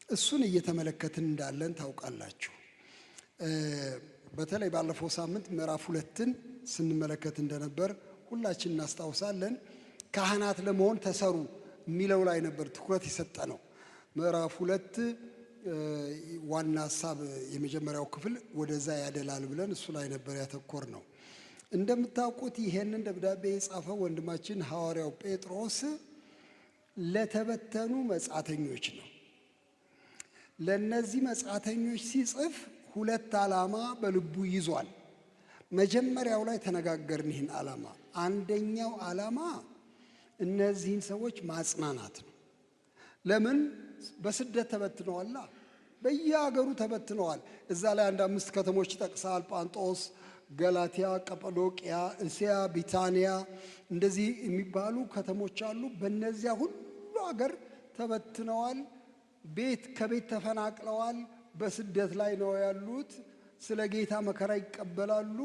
እሱን እየተመለከትን እንዳለን ታውቃላችሁ። በተለይ ባለፈው ሳምንት ምዕራፍ 2ን ስንመለከት እንደነበር ሁላችን እናስታውሳለን። ካህናት ለመሆን ተሰሩ የሚለው ላይ ነበር ትኩረት የሰጠነው። ምዕራፍ 2 ዋና ሐሳብ የመጀመሪያው ክፍል ወደዛ ያደላል ብለን እሱ ላይ ነበር ያተኮር ነው። እንደምታውቁት ይሄንን ደብዳቤ የጻፈው ወንድማችን ሐዋርያው ጴጥሮስ ለተበተኑ መጻተኞች ነው። ለነዚህ መጻተኞች ሲጽፍ ሁለት ዓላማ በልቡ ይዟል። መጀመሪያው ላይ ተነጋገርን ይህን ዓላማ። አንደኛው ዓላማ እነዚህን ሰዎች ማጽናናት ነው። ለምን? በስደት ተበትነዋል፣ በየሀገሩ ተበትነዋል። እዛ ላይ አንድ 5 ከተሞች ይጠቅሳል። ጳንጦስ፣ ገላትያ፣ ቀጳዶቅያ፣ እስያ፣ ቢታንያ እንደዚህ የሚባሉ ከተሞች አሉ። በእነዚያ ሁሉ ሀገር ተበትነዋል። ከቤት ተፈናቅለዋል። በስደት ላይ ነው ያሉት። ስለ ጌታ መከራ ይቀበላሉ።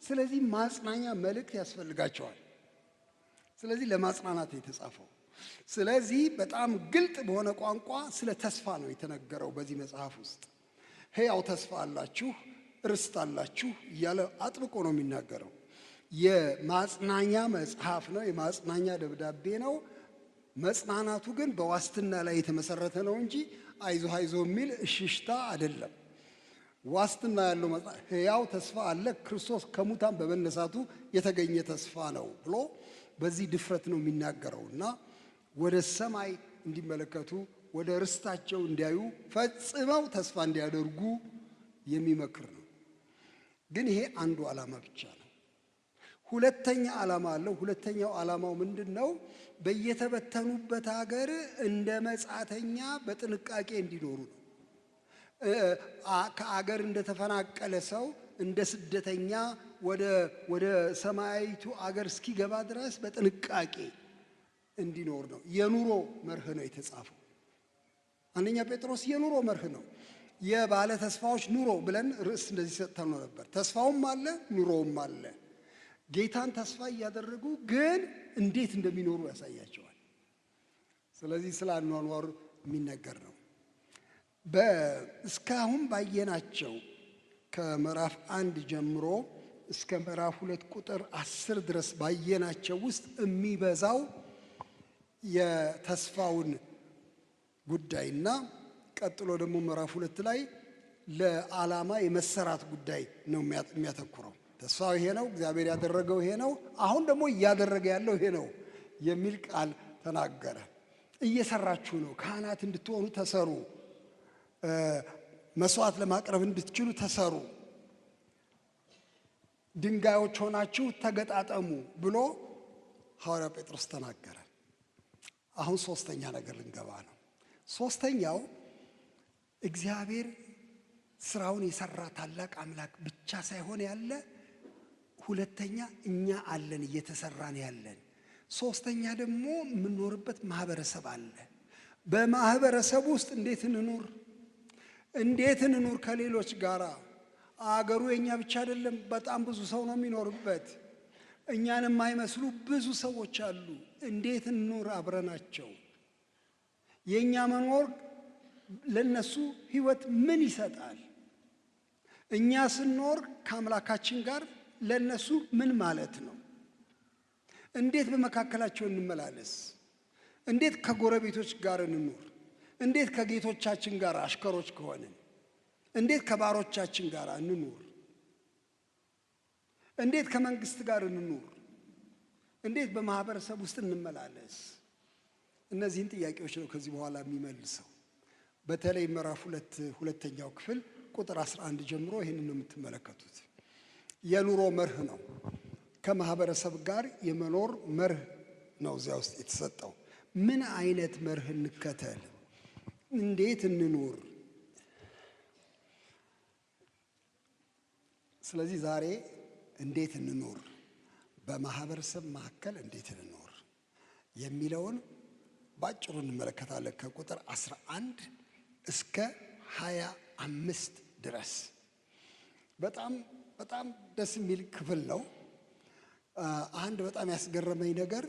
ስለዚህ ማጽናኛ መልእክት ያስፈልጋቸዋል። ስለዚህ ለማጽናናት የተጻፈው። ስለዚህ በጣም ግልጥ በሆነ ቋንቋ ስለ ተስፋ ነው የተነገረው በዚህ መጽሐፍ ውስጥ። ሕያው ተስፋ አላችሁ፣ ርስት አላችሁ እያለ አጥብቆ ነው የሚናገረው። የማጽናኛ መጽሐፍ ነው፣ የማጽናኛ ደብዳቤ ነው። መጽናናቱ ግን በዋስትና ላይ የተመሰረተ ነው እንጂ አይዞህ አይዞህ የሚል እሽሽታ አይደለም። ዋስትና ያለው ሕያው ተስፋ አለ፣ ክርስቶስ ከሙታን በመነሳቱ የተገኘ ተስፋ ነው ብሎ በዚህ ድፍረት ነው የሚናገረው እና ወደ ሰማይ እንዲመለከቱ ወደ ርስታቸው እንዲያዩ ፈጽመው ተስፋ እንዲያደርጉ የሚመክር ነው። ግን ይሄ አንዱ ዓላማ ብቻ ነው። ሁለተኛ ዓላማ አለው። ሁለተኛው ዓላማው ምንድን ነው? በየተበተኑበት ሀገር እንደ መጻተኛ በጥንቃቄ እንዲኖሩ ነው። ከአገር እንደተፈናቀለ ሰው እንደ ስደተኛ ወደ ሰማያዊቱ አገር እስኪገባ ድረስ በጥንቃቄ እንዲኖር ነው። የኑሮ መርህ ነው የተጻፈው። አንደኛ ጴጥሮስ የኑሮ መርህ ነው። የባለ ተስፋዎች ኑሮ ብለን ርዕስ እንደዚህ ሰጥተነው ነበር። ተስፋውም አለ፣ ኑሮውም አለ። ጌታን ተስፋ እያደረጉ ግን እንዴት እንደሚኖሩ ያሳያቸዋል። ስለዚህ ስለ አኗኗር የሚነገር ነው። እስካሁን ባየናቸው ከምዕራፍ 1 ጀምሮ እስከ ምዕራፍ 2 ቁጥር 10 ድረስ ባየናቸው ውስጥ የሚበዛው የተስፋውን ጉዳይና ቀጥሎ ደግሞ ምዕራፍ 2 ላይ ለዓላማ የመሰራት ጉዳይ ነው የሚያተኩረው። ተስፋው ይሄ ነው፣ እግዚአብሔር ያደረገው ይሄ ነው፣ አሁን ደግሞ እያደረገ ያለው ይሄ ነው የሚል ቃል ተናገረ። እየሰራችሁ ነው፣ ካህናት እንድትሆኑ ተሰሩ፣ መስዋዕት ለማቅረብ እንድትችሉ ተሰሩ፣ ድንጋዮች ሆናችሁ ተገጣጠሙ ብሎ ሐዋርያ ጴጥሮስ ተናገረ። አሁን ሶስተኛ ነገር ልንገባ ነው። ሶስተኛው እግዚአብሔር ስራውን የሰራ ታላቅ አምላክ ብቻ ሳይሆን ያለ፣ ሁለተኛ እኛ አለን እየተሰራን ያለን፣ ሶስተኛ ደግሞ የምንኖርበት ማህበረሰብ አለ። በማህበረሰብ ውስጥ እንዴት እንኑር ከሌሎች ጋራ። አገሩ የኛ ብቻ አይደለም፣ በጣም ብዙ ሰው ነው የሚኖርበት። እኛን የማይመስሉ ብዙ ሰዎች አሉ። እንዴት እንኑር አብረናቸው? የኛ መኖር ለነሱ ህይወት ምን ይሰጣል? እኛ ስንኖር ከአምላካችን ጋር ለነሱ ምን ማለት ነው? እንዴት በመካከላቸው እንመላለስ? እንዴት ከጎረቤቶች ጋር እንኑር? እንዴት ከጌቶቻችን ጋር አሽከሮች ከሆንን እንዴት ከባሮቻችን ጋር እንኑር? እንዴት ከመንግስት ጋር እንኑር? እንዴት በማህበረሰብ ውስጥ እንመላለስ? እነዚህን ጥያቄዎች ነው ከዚህ በኋላ የሚመልሰው። በተለይ ምዕራፍ 2 ሁለተኛው ክፍል ቁጥር 11 ጀምሮ ይህንን ነው የምትመለከቱት። የኑሮ መርህ ነው። ከማህበረሰብ ጋር የመኖር መርህ ነው እዚያ ውስጥ የተሰጠው። ምን አይነት መርህ እንከተል? እንዴት እንኑር? ስለዚህ ዛሬ እንዴት እንኑር፣ በማህበረሰብ መካከል እንዴት እንኑር የሚለውን ባጭሩ እንመለከታለን። ከቁጥር 11 እስከ 25 ድረስ በጣም ደስ የሚል ክፍል ነው። አንድ በጣም ያስገረመኝ ነገር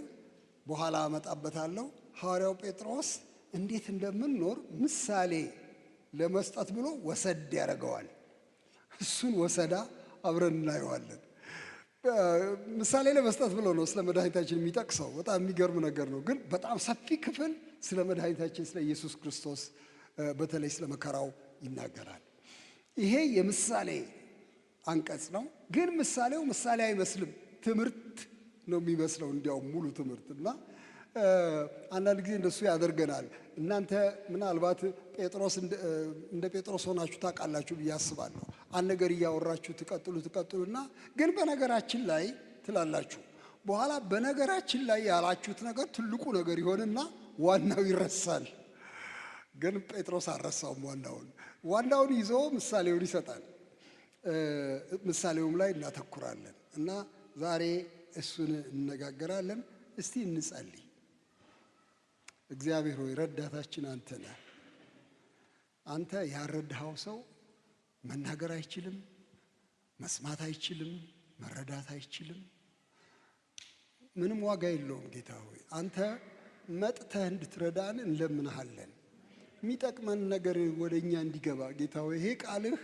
በኋላ አመጣበታለሁ። ሐዋርያው ጴጥሮስ እንዴት እንደምንኖር ምሳሌ ለመስጠት ብሎ ወሰድ ያደርገዋል። እሱን ወሰዳ አብረን እናየዋለን። ምሳሌ ለመስጠት ብሎ ነው ስለ መድኃኒታችን የሚጠቅሰው። በጣም የሚገርም ነገር ነው። ግን በጣም ሰፊ ክፍል ስለ መድኃኒታችን ስለ ኢየሱስ ክርስቶስ በተለይ ስለ መከራው ይናገራል። ይሄ የምሳሌ አንቀጽ ነው። ግን ምሳሌው ምሳሌ አይመስልም፣ ትምህርት ነው የሚመስለው። እንዲያውም ሙሉ ትምህርት እና አንዳንድ ጊዜ እንደሱ ያደርገናል። እናንተ ምናልባት ጴጥሮስ እንደ ጴጥሮስ ሆናችሁ ታውቃላችሁ ብዬ አስባለሁ። አንድ ነገር እያወራችሁ ትቀጥሉና ግን በነገራችን ላይ ትላላችሁ። በኋላ በነገራችን ላይ ያላችሁት ነገር ትልቁ ነገር ይሆንና ዋናው ይረሳል። ግን ጴጥሮስ አልረሳውም። ዋናውን ይዞ ምሳሌውን ይሰጣል። ምሳሌውም ላይ እናተኩራለን እና ዛሬ እሱን እንነጋገራለን። እስቲ እንጸልይ። እግዚአብሔር ሆይ ረዳታችን አንተ ነህ። አንተ ያረዳኸው ሰው መናገር አይችልም፣ መስማት አይችልም፣ መረዳት አይችልም። ምንም ዋጋ የለውም። ጌታ ሆይ አንተ መጥተህ እንድትረዳን እንለምንሃለን። የሚጠቅመን ነገር ወደኛ እንዲገባ ጌታ ሆይ ይሄ ቃልህ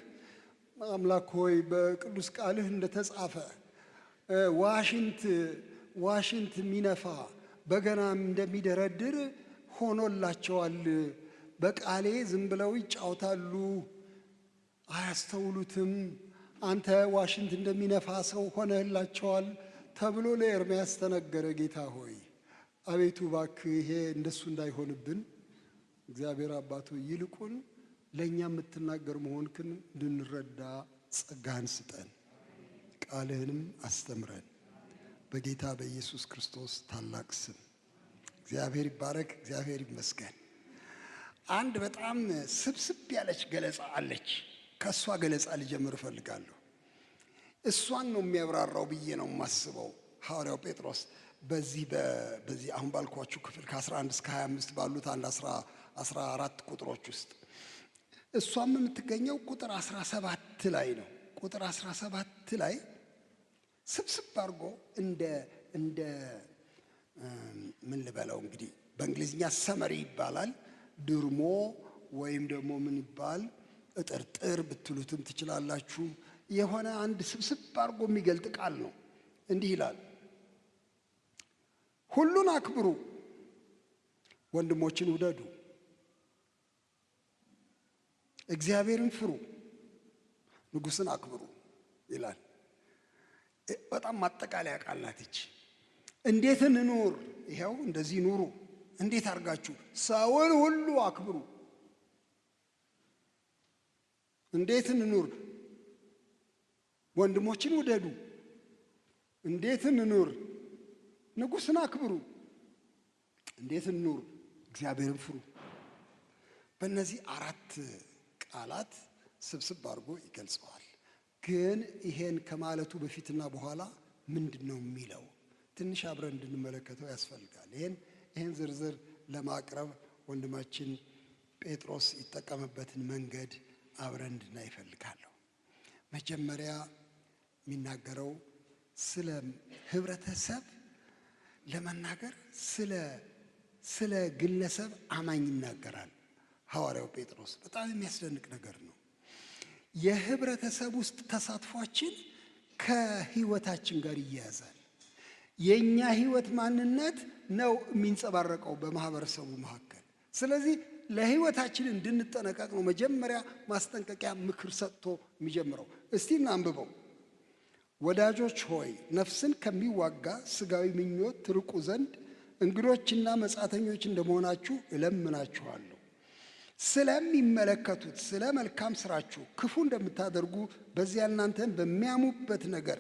አምላክ ሆይ በቅዱስ ቃልህ እንደተጻፈ ዋሽንት የሚነፋ በገናም እንደሚደረድር ሆኖላቸዋል። በቃሌ ዝም ብለው ይጫወታሉ፣ አያስተውሉትም። አንተ ዋሽንት እንደሚነፋ ሰው ሆነህላቸዋል ተብሎ ለኤርምያስ ተነገረ። ጌታ ሆይ አቤቱ እባክህ ይሄ እንደሱ እንዳይሆንብን እግዚአብሔር አባቶ ይልቁን ለእኛ የምትናገር መሆንክን እንድንረዳ ጸጋህን ስጠን፣ ቃልህንም አስተምረን በጌታ በኢየሱስ ክርስቶስ ታላቅ ስም። እግዚአብሔር ይባረክ፣ እግዚአብሔር ይመስገን። አንድ በጣም ስብስብ ያለች ገለጻ አለች። ከእሷ ገለጻ ልጀምር እፈልጋለሁ። እሷን ነው የሚያብራራው ብዬ ነው የማስበው ሐዋርያው ጴጥሮስ በዚህ አሁን ባልኳችሁ ክፍል ከ11 እስከ 25 ባሉት አንድ 14 ቁጥሮች ውስጥ እሷም የምትገኘው ቁጥር 17 ላይ ነው። ቁጥር 17 ላይ ስብስብ አድርጎ እንደ ምን ልበለው እንግዲህ በእንግሊዝኛ ሰመሪ ይባላል። ድርሞ ወይም ደግሞ ምን ይባል እጥርጥር ብትሉትም ትችላላችሁ። የሆነ አንድ ስብስብ አድርጎ የሚገልጥ ቃል ነው። እንዲህ ይላል፣ ሁሉን አክብሩ፣ ወንድሞችን ውደዱ፣ እግዚአብሔርን ፍሩ፣ ንጉሥን አክብሩ ይላል። በጣም ማጠቃለያ ቃል ናት ይች። እንዴት እንኑር? ይኸው እንደዚህ ኑሩ። እንዴት አድርጋችሁ? ሰውን ሁሉ አክብሩ። እንዴት እንኑር? ወንድሞችን ውደዱ። እንዴት እንኑር? ንጉሥን አክብሩ። እንዴት እንኑር? እግዚአብሔርን ፍሩ። በእነዚህ 4 ቃላት ስብስብ አድርጎ ይገልጸዋል። ግን ይሄን ከማለቱ በፊትና በኋላ ምንድን ነው የሚለው ትንሽ አብረን እንድንመለከተው ያስፈልጋል። ይሄን ዝርዝር ለማቅረብ ወንድማችን ጴጥሮስ ይጠቀምበትን መንገድ አብረን እንድናይ ይፈልጋለሁ። መጀመሪያ የሚናገረው ስለ ህብረተሰብ ለመናገር ስለ ግለሰብ አማኝ ይናገራል ሐዋርያው ጴጥሮስ። በጣም የሚያስደንቅ ነገር ነው። የህብረተሰብ ውስጥ ተሳትፏችን ከህይወታችን ጋር ይያያዛል። የኛ ህይወት ማንነት ነው የሚንጸባረቀው በማህበረሰቡ መካከል። ስለዚህ ለህይወታችን እንድንጠነቀቅ ነው መጀመሪያ ማስጠንቀቂያ ምክር ሰጥቶ የሚጀምረው። እስቲ እናንብበው። ወዳጆች ሆይ ነፍስን ከሚዋጋ ስጋዊ ምኞት ትርቁ ዘንድ እንግዶችና መጻተኞች እንደመሆናችሁ እለምናችኋለሁ። ስለሚመለከቱት ስለ መልካም ስራችሁ ክፉ እንደምታደርጉ በዚያ እናንተን በሚያሙበት ነገር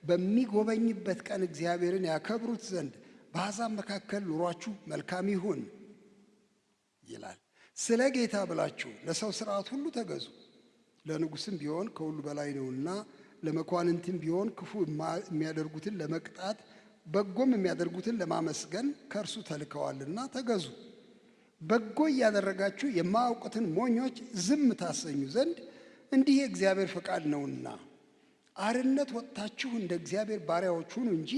በሚጎበኝበት ቀን እግዚአብሔርን ያከብሩት ዘንድ በአሕዛብ መካከል ኑሯችሁ መልካም ይሁን ይላል። ስለ ጌታ ብላችሁ ለሰው ሥርዓት ሁሉ ተገዙ። ለንጉሥም ቢሆን ከሁሉ በላይ ነውና፣ ለመኳንንትም ቢሆን ክፉ የሚያደርጉትን ለመቅጣት በጎም የሚያደርጉትን ለማመስገን ከእርሱ ተልከዋልና ተገዙ። በጎ እያደረጋችሁ የማያውቁትን ሞኞች ዝም ታሰኙ ዘንድ እንዲህ የእግዚአብሔር ፈቃድ ነውና። አርነት ወጥታችሁ እንደ እግዚአብሔር ባሪያዎች ሁኑ እንጂ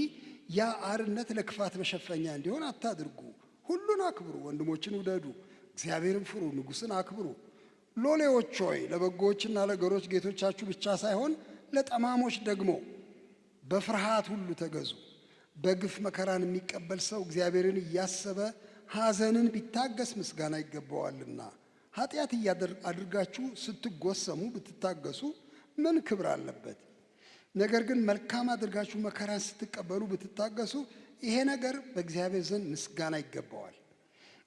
ያ አርነት ለክፋት መሸፈኛ እንዲሆን አታድርጉ። ሁሉን አክብሩ፣ ወንድሞችን ውደዱ፣ እግዚአብሔርን ፍሩ፣ ንጉሥን አክብሩ። ሎሌዎች ሆይ ለበጎዎችና ለገሮች ጌቶቻችሁ ብቻ ሳይሆን ለጠማሞች ደግሞ በፍርሃት ሁሉ ተገዙ። በግፍ መከራን የሚቀበል ሰው እግዚአብሔርን እያሰበ ሐዘንን ቢታገስ ምስጋና ይገባዋልና። ኃጢአት አድርጋችሁ ስትጎሰሙ ብትታገሱ ምን ክብር አለበት? ነገር ግን መልካም አድርጋችሁ መከራን ስትቀበሉ ብትታገሱ ይሄ ነገር በእግዚአብሔር ዘንድ ምስጋና ይገባዋል።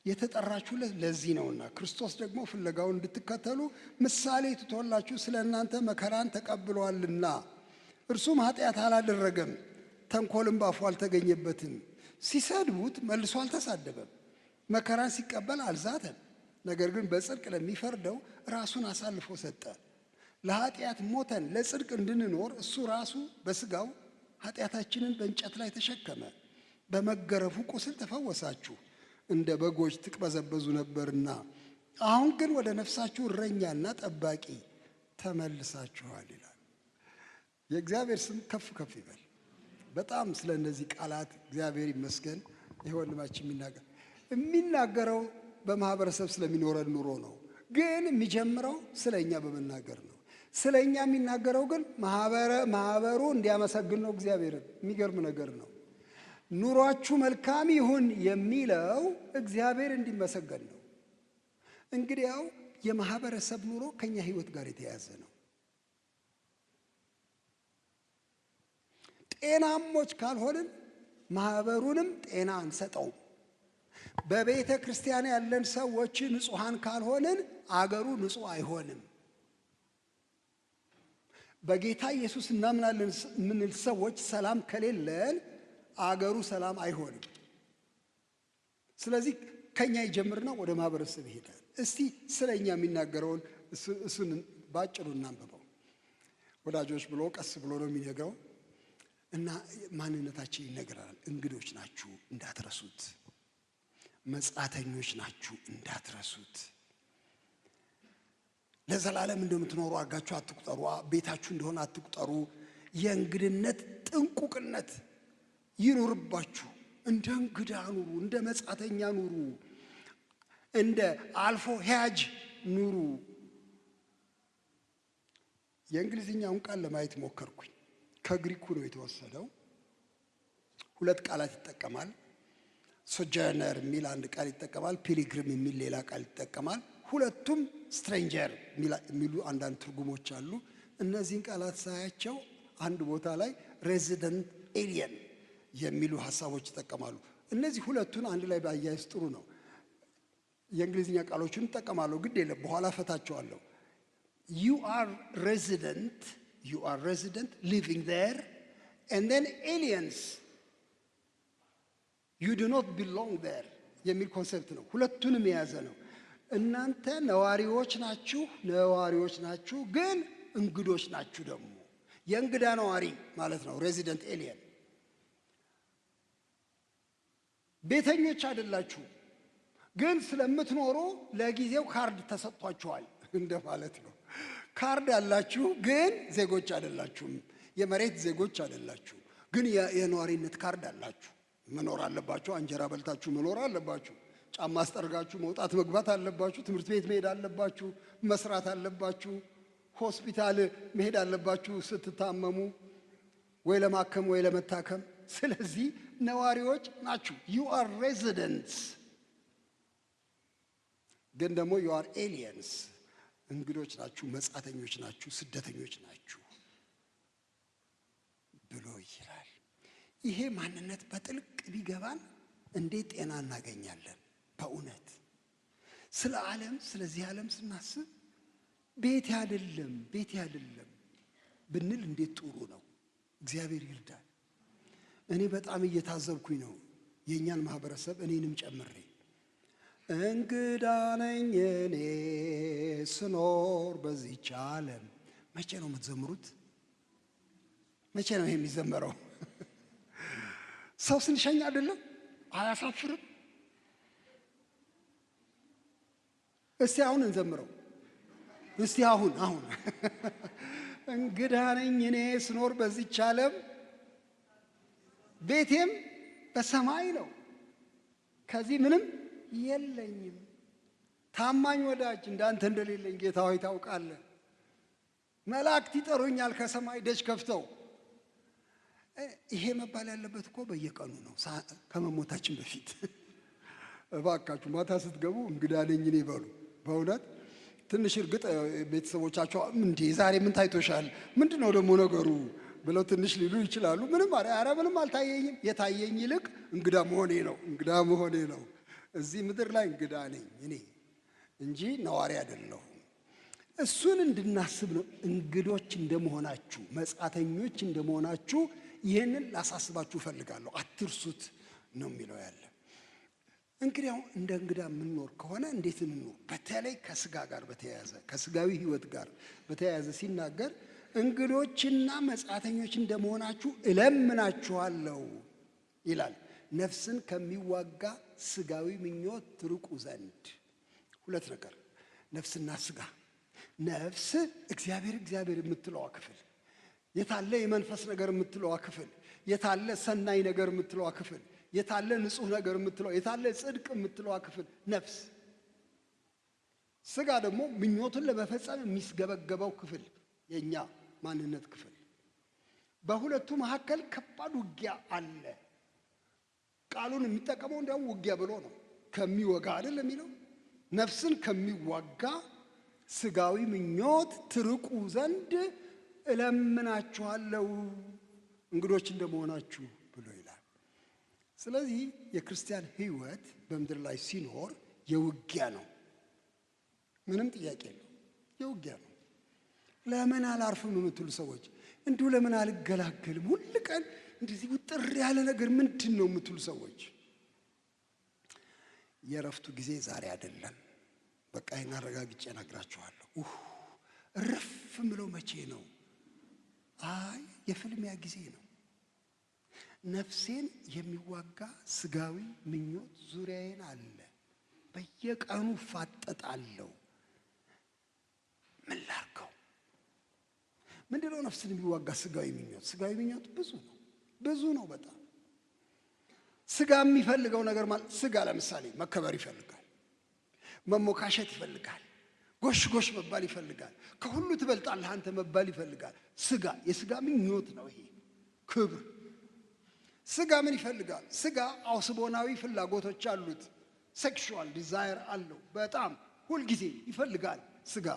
የተጠራችሁለት ለዚህ ነውና ክርስቶስ ደግሞ ፍለጋውን እንድትከተሉ ምሳሌ ትቶላችሁ ስለ እናንተ መከራን ተቀብሏልና። እርሱም ኃጢአት አላደረገም፣ ተንኮልም ባፉ አልተገኘበትም። ሲሰድቡት መልሶ አልተሳደበም፣ መከራን ሲቀበል አልዛተም። ነገር ግን በጽድቅ ለሚፈርደው ራሱን አሳልፎ ሰጠ። ለኃጢአት ሞተን ለጽድቅ እንድንኖር እሱ ራሱ በሥጋው ኃጢአታችንን በእንጨት ላይ ተሸከመ። በመገረፉ ቁስል ተፈወሳችሁ። እንደ በጎች ትቅበዘበዙ ነበርና አሁን ግን ወደ ነፍሳችሁ እረኛና ጠባቂ ተመልሳችኋል ይላል። የእግዚአብሔር ስም ከፍ ከፍ ይበል። በጣም ስለ እነዚህ ቃላት እግዚአብሔር ይመስገን። ይህ ወንድማችን የሚናገረው በማህበረሰብ ስለሚኖረን ኑሮ ነው፣ ግን የሚጀምረው ስለ እኛ በመናገር ነው። ስለ እኛ የሚናገረው ግን ማህበሩ እንዲያመሰግን ነው እግዚአብሔርን። የሚገርም ነገር ነው። ኑሯችሁ መልካም ይሁን የሚለው እግዚአብሔር እንዲመሰገን ነው። እንግዲያው የማህበረሰብ ኑሮ ከኛ ህይወት ጋር የተያያዘ ነው። ጤናሞች ካልሆንን ማህበሩንም ጤና አንሰጠውም። በቤተ ክርስቲያን ያለን ሰዎች ንጹሐን ካልሆንን አገሩ ንጹሕ አይሆንም። በጌታ ኢየሱስ እናምናለን የምንል ሰዎች ሰላም ከሌለን አገሩ ሰላም አይሆንም። ስለዚህ ከኛ ይጀምርና ወደ ማህበረሰብ ይሄዳል። እስቲ ስለኛ የሚናገረውን እሱን ባጭሩ እናንብበው። ወዳጆች ብሎ ቀስ ብሎ ነው የሚነግረው እና ማንነታችን ይነግራል። እንግዶች ናችሁ እንዳትረሱት፣ መጻተኞች ናችሁ እንዳትረሱት፣ ለዘላለም እንደምትኖሩ አድርጋችሁ አትቁጠሩ፣ ቤታችሁ እንደሆነ አትቁጠሩ። የእንግድነት ጥንቁቅነት ይኑርባችሁ። እንደ እንግዳ ኑሩ፣ እንደ መጻተኛ ኑሩ፣ እንደ አልፎ ሄያጅ ኑሩ። የእንግሊዝኛውን ቃል ለማየት ሞከርኩኝ። ከግሪኩ ነው የተወሰደው። ሁለት ቃላት ይጠቀማል። ሶጀርነር የሚል አንድ ቃል ይጠቀማል። ፒሊግሪም የሚል ሌላ ቃል ይጠቀማል። ሁለቱም ስትሬንጀር የሚሉ አንዳንድ ትርጉሞች አሉ። እነዚህን ቃላት ሳያቸው አንድ ቦታ ላይ ሬዚደንት ኤሊየን የሚሉ ሀሳቦች ይጠቀማሉ። እነዚህ ሁለቱን አንድ ላይ ባያይዝ ጥሩ ነው። የእንግሊዝኛ ቃሎችን እጠቀማለሁ፣ ግድ የለም በኋላ ፈታቸዋለሁ። you are resident living there, and then aliens, you do not belong there የሚል ኮንሰፕት ነው። ሁለቱንም የያዘ ነው። እናንተ ነዋሪዎች ናችሁ፣ ግን እንግዶች ናችሁ። ደግሞ የእንግዳ ነዋሪ ማለት ነው ሬዚደንት ኤሊየን። ቤተኞች አይደላችሁ፣ ግን ስለምትኖሩ ለጊዜው ካርድ ተሰጥቷችኋል እንደማለት ነው። ካርድ ያላችሁ ግን ዜጎች አይደላችሁም። የመሬት ዜጎች አይደላችሁ፣ ግን የነዋሪነት ካርድ አላችሁ። መኖር አለባችሁ። እንጀራ በልታችሁ መኖር አለባችሁ። ጫማ አስጠርጋችሁ መውጣት መግባት አለባችሁ። ትምህርት ቤት መሄድ አለባችሁ። መስራት አለባችሁ። ሆስፒታል መሄድ አለባችሁ ስትታመሙ፣ ወይ ለማከም ወይ ለመታከም። ስለዚህ ነዋሪዎች ናችሁ። you are residents፣ ግን ደግሞ you are aliens፣ እንግዶች ናችሁ፣ መጻተኞች ናችሁ፣ ስደተኞች ናችሁ ብሎ ይላል። ይሄ ማንነት በጥልቅ ቢገባን እንዴት ጤና እናገኛለን? በእውነት ስለ ዓለም ስለዚህ ዓለም ስናስብ ቤቴ አይደለም ብንል እንዴት ጥሩ ነው። እግዚአብሔር ይርዳል። እኔ በጣም እየታዘብኩኝ ነው የእኛን ማህበረሰብ እኔንም ጨምሬ። እንግዳ ነኝ እኔ ስኖር በዚህች ዓለም። መቼ ነው የምትዘምሩት? መቼ ነው ይሄ የሚዘመረው? ሰው ስንሸኝ አይደለም? አያሳፍርም? እስቲ አሁን እንዘምረው። እስቲ አሁን እንግዳ ነኝ እኔ ስኖር በዚህች ዓለም፣ ቤቴም በሰማይ ነው፣ ከዚህ ምንም የለኝም። ታማኝ ወዳጅ እንዳንተ እንደሌለኝ ጌታ ሆይ ታውቃለህ። መላእክት ይጠሩኛል ከሰማይ ደጅ ከፍተው። ይሄ መባል ያለበት እኮ በየቀኑ ነው ከመሞታችን በፊት። እባካችሁ ማታ ስትገቡ እንግዳ ነኝ እኔ በሉ። በእውነት ትንሽ እርግጥ ቤተሰቦቻቸው እንዴ ዛሬ ምን ታይቶሻል? ምንድነው ደግሞ ነገሩ ብለው ትንሽ ሊሉ ይችላሉ። ምንም ኧረ ምንም አልታየኝም። የታየኝ ይልቅ እንግዳ መሆኔ ነው። እዚህ ምድር ላይ እንግዳ ነኝ እኔ እንጂ ነዋሪ አይደለሁም። እሱን እንድናስብ ነው። እንግዶች እንደመሆናችሁ፣ መጻተኞች እንደመሆናችሁ ይህንን ላሳስባችሁ እፈልጋለሁ። አትርሱት ነው የሚለው ያለ። እንግዲያው እንደ እንግዳ የምንኖር ከሆነ እንዴት እንኖር? በተለይ ከስጋ ጋር በተያያዘ ከስጋዊ ሕይወት ጋር በተያያዘ ሲናገር እንግዶችና መጻተኞች እንደመሆናችሁ እለምናችኋለሁ ይላል። ነፍስን ከሚዋጋ ስጋዊ ምኞት ትርቁ ዘንድ። ሁለት ነገር፣ ነፍስና ስጋ። ነፍስ እግዚአብሔር የምትለዋ ክፍል የታለ? የመንፈስ ነገር የምትለዋ ክፍል የታለ? ሰናይ ነገር የምትለዋ ክፍል የታለ? ንጹህ ነገር የምትለዋ የታለ? ጽድቅ የምትለዋ ክፍል ነፍስ። ስጋ ደግሞ ምኞቱን ለመፈጸም የሚስገበገበው ክፍል የኛ ማንነት ክፍል። በሁለቱ መካከል ከባድ ውጊያ አለ። ቃሉን የሚጠቀመው እንዲያውም ውጊያ ብሎ ነው። ከሚወጋ አይደል የሚለው። ነፍስን ከሚዋጋ ስጋዊ ምኞት ትርቁ ዘንድ እለምናችኋለሁ እንግዶች እንደመሆናችሁ ብሎ ይላል። ስለዚህ የክርስቲያን ሕይወት በምድር ላይ ሲኖር የውጊያ ነው። ምንም ጥያቄ የለው፣ የውጊያ ነው። ለምን አላርፍም የምትሉ ሰዎች እንዲሁ ለምን አልገላገልም ሁል ቀን እንደዚህ ውጥር ያለ ነገር ምንድን ነው የምትሉ ሰዎች የእረፍቱ ጊዜ ዛሬ አይደለም። በቃ ይህን አረጋግጬ እነግራችኋለሁ። እረፍ ምለው መቼ ነው? አይ የፍልሚያ ጊዜ ነው። ነፍሴን የሚዋጋ ስጋዊ ምኞት ዙሪያዬን አለ። በየቀኑ ፋጠጣለሁ። ምን ላድርገው? ምንድነው ነፍስን የሚዋጋ ስጋዊ ምኞት? ስጋዊ ምኞት ብዙ ነው በጣም። ስጋ የሚፈልገው ነገር ማለት ስጋ ለምሳሌ መከበር ይፈልጋል፣ መሞካሸት ይፈልጋል፣ ጎሽ ጎሽ መባል ይፈልጋል፣ ከሁሉ ትበልጣለህ አንተ መባል ይፈልጋል። ስጋ የስጋ ምኞት ነው ይሄ ክብር። ስጋ ምን ይፈልጋል? ስጋ አውስቦናዊ ፍላጎቶች አሉት። ሴክሹዋል ዲዛየር አለው በጣም ሁልጊዜ ይፈልጋል። ስጋ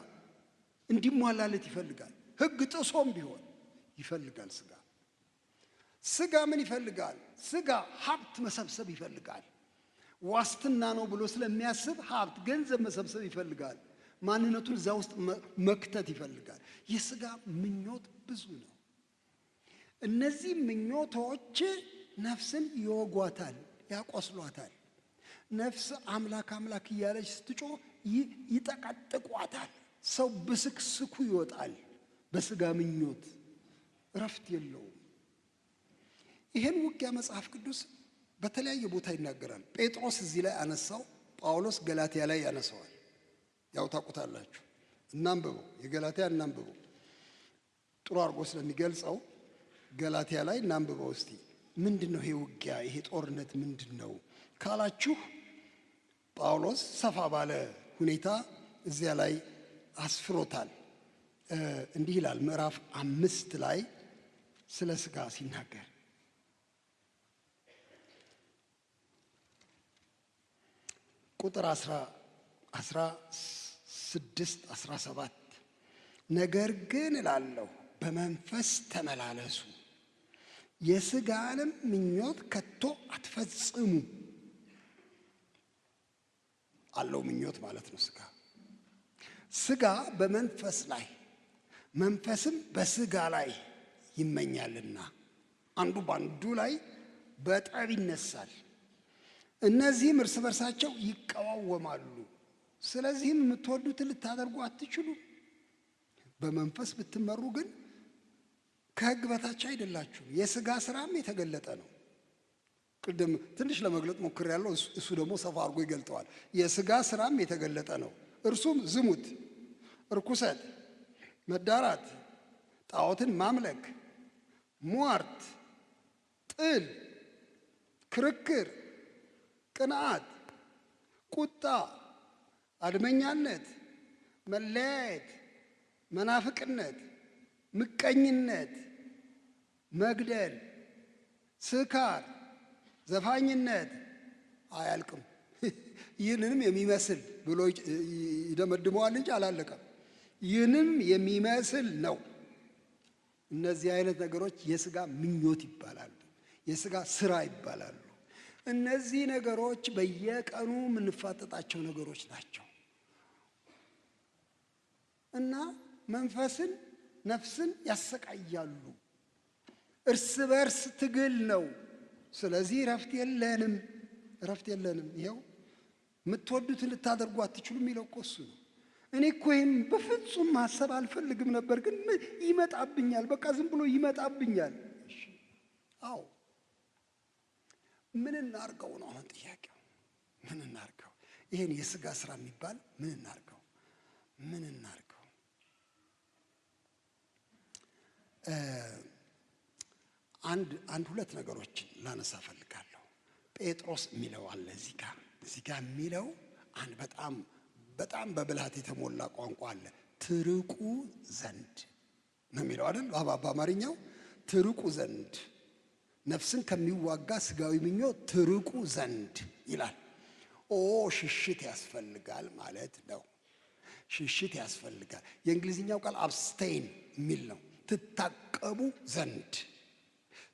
እንዲሟላለት ይፈልጋል። ሕግ ጥሶም ቢሆን ይፈልጋል። ስጋ ምን ይፈልጋል? ስጋ ሀብት መሰብሰብ ይፈልጋል። ዋስትና ነው ብሎ ስለሚያስብ ሀብት፣ ገንዘብ መሰብሰብ ይፈልጋል። ማንነቱን እዛ ውስጥ መክተት ይፈልጋል። የስጋ ምኞት ብዙ ነው። እነዚህ ምኞቶች ነፍስን ይወጓታል፣ ያቆስሏታል። ነፍስ አምላክ አምላክ እያለች ስትጮህ ይጠቀጥቋታል። ሰው ብስክስኩ ይወጣል። በስጋ ምኞት እረፍት የለውም። ይህን ውጊያ መጽሐፍ ቅዱስ በተለያየ ቦታ ይናገራል። ጴጥሮስ እዚህ ላይ አነሳው፣ ጳውሎስ ገላትያ ላይ ያነሳዋል። ያው ታውቁታላችሁ። እናንብበው፣ የገላትያ እናንብበው። ጥሩ አድርጎ ስለሚገልጸው ገላትያ ላይ እናንብበው እስቲ። ምንድነው ይሄ ውጊያ፣ ይሄ ጦርነት ምንድነው ካላችሁ ጳውሎስ ሰፋ ባለ ሁኔታ እዚያ ላይ አስፍሮታል። እንዲህ ይላል ምዕራፍ 5 ላይ ስለ ስጋ ሲናገር ቁጥር 16 17 ነገር ግን እላለሁ በመንፈስ ተመላለሱ፣ የስጋንም ምኞት ከቶ አትፈጽሙ። አለው ምኞት ማለት ነው ስጋ በመንፈስ ላይ መንፈስም በስጋ ላይ ይመኛልና አንዱ ባንዱ ላይ በጠብ ይነሳል። እነዚህም እርስ በርሳቸው ይቀዋወማሉ። ስለዚህም የምትወዱትን ልታደርጉ አትችሉም። በመንፈስ ብትመሩ ግን ከሕግ በታች አይደላችሁም። የስጋ ስራም የተገለጠ ነው። ቅድም ትንሽ ለመግለጥ ሞክሬያለሁ። እሱ ደግሞ ሰፋ አድርጎ ይገልጠዋል። የስጋ ስራም የተገለጠ ነው። እርሱም ዝሙት፣ እርኩሰት፣ መዳራት፣ ጣዖትን ማምለክ፣ ሟርት፣ ጥል፣ ክርክር፣ ቅንዓት፣ ቁጣ፣ አድመኛነት፣ መለያየት፣ መናፍቅነት፣ ምቀኝነት፣ መግደል፣ ስካር፣ ዘፋኝነት አያልቅም። ይህንንም የሚመስል ብሎ ይደመድመዋል እንጂ አላለቀም። ይህንም የሚመስል ነው። እነዚህ አይነት ነገሮች የሥጋ ምኞት ይባላሉ፣ የሥጋ ስራ ይባላሉ። እነዚህ ነገሮች በየቀኑ የምንፋጠጣቸው ነገሮች ናቸው እና መንፈስን ነፍስን ያሰቃያሉ። እርስ በርስ ትግል ነው። ስለዚህ እረፍት የለንም፣ እረፍት የለንም። ይኸው የምትወዱትን ልታደርጉ አትችሉም የሚለው እኮ እሱ ነው። እኔ እኮ ይህም በፍጹም ማሰብ አልፈልግም ነበር፣ ግን ይመጣብኛል። በቃ ዝም ብሎ ይመጣብኛል። አዎ ምን እናርገው ነው አሁን ጥያቄው። ምን እናርገው? ይሄን የሥጋ ስራ የሚባል ምን እናርገው? ምን እናርገው? አንድ ሁለት ነገሮችን ላነሳ ፈልጋለሁ። ጴጥሮስ የሚለው አለ እዚህ ጋር የሚለው አንድ በጣም በብልሃት የተሞላ ቋንቋ አለ። ትርቁ ዘንድ ነው የሚለው አይደል? በአማርኛው ትርቁ ዘንድ፣ ነፍስን ከሚዋጋ ስጋዊ ምኞት ትርቁ ዘንድ ይላል። ሽሽት ያስፈልጋል ማለት ነው። ሽሽት ያስፈልጋል። የእንግሊዝኛው ቃል አብስቴን የሚል ነው። ትታቀቡ ዘንድ፣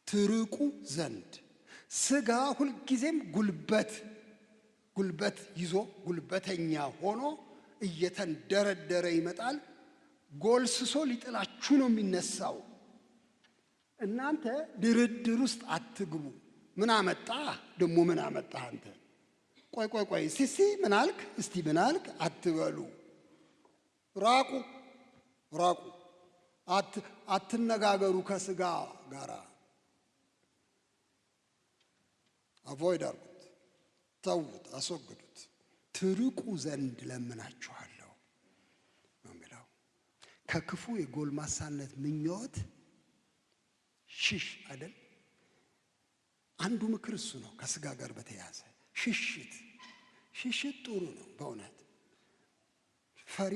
ትርቁ ዘንድ። ስጋ ሁልጊዜም ጉልበት ይዞ ጉልበተኛ ሆኖ እየተንደረደረ ይመጣል። ጎልስሶ ሊጥላችሁ ነው የሚነሳው። እናንተ ድርድር ውስጥ አትግቡ። ምን አመጣ ደግሞ ምን አመጣ አንተ? ቆይ እስቲ ምን አልክ? እስቲ ምን አልክ አትበሉ። ራቁ። አትነጋገሩ ከስጋ ጋራ። አቮይድ አርጉት፣ ተዉት፣ አስወግዱት። ትርቁ ዘንድ ለምናችኋለሁ ነው የሚለው። ከክፉ የጎልማሳነት ምኞት ሽሽ አይደል? አንዱ ምክር እሱ ነው። ከስጋ ጋር በተያያዘ ሽሽት ጥሩ ነው በእውነት። ፈሪ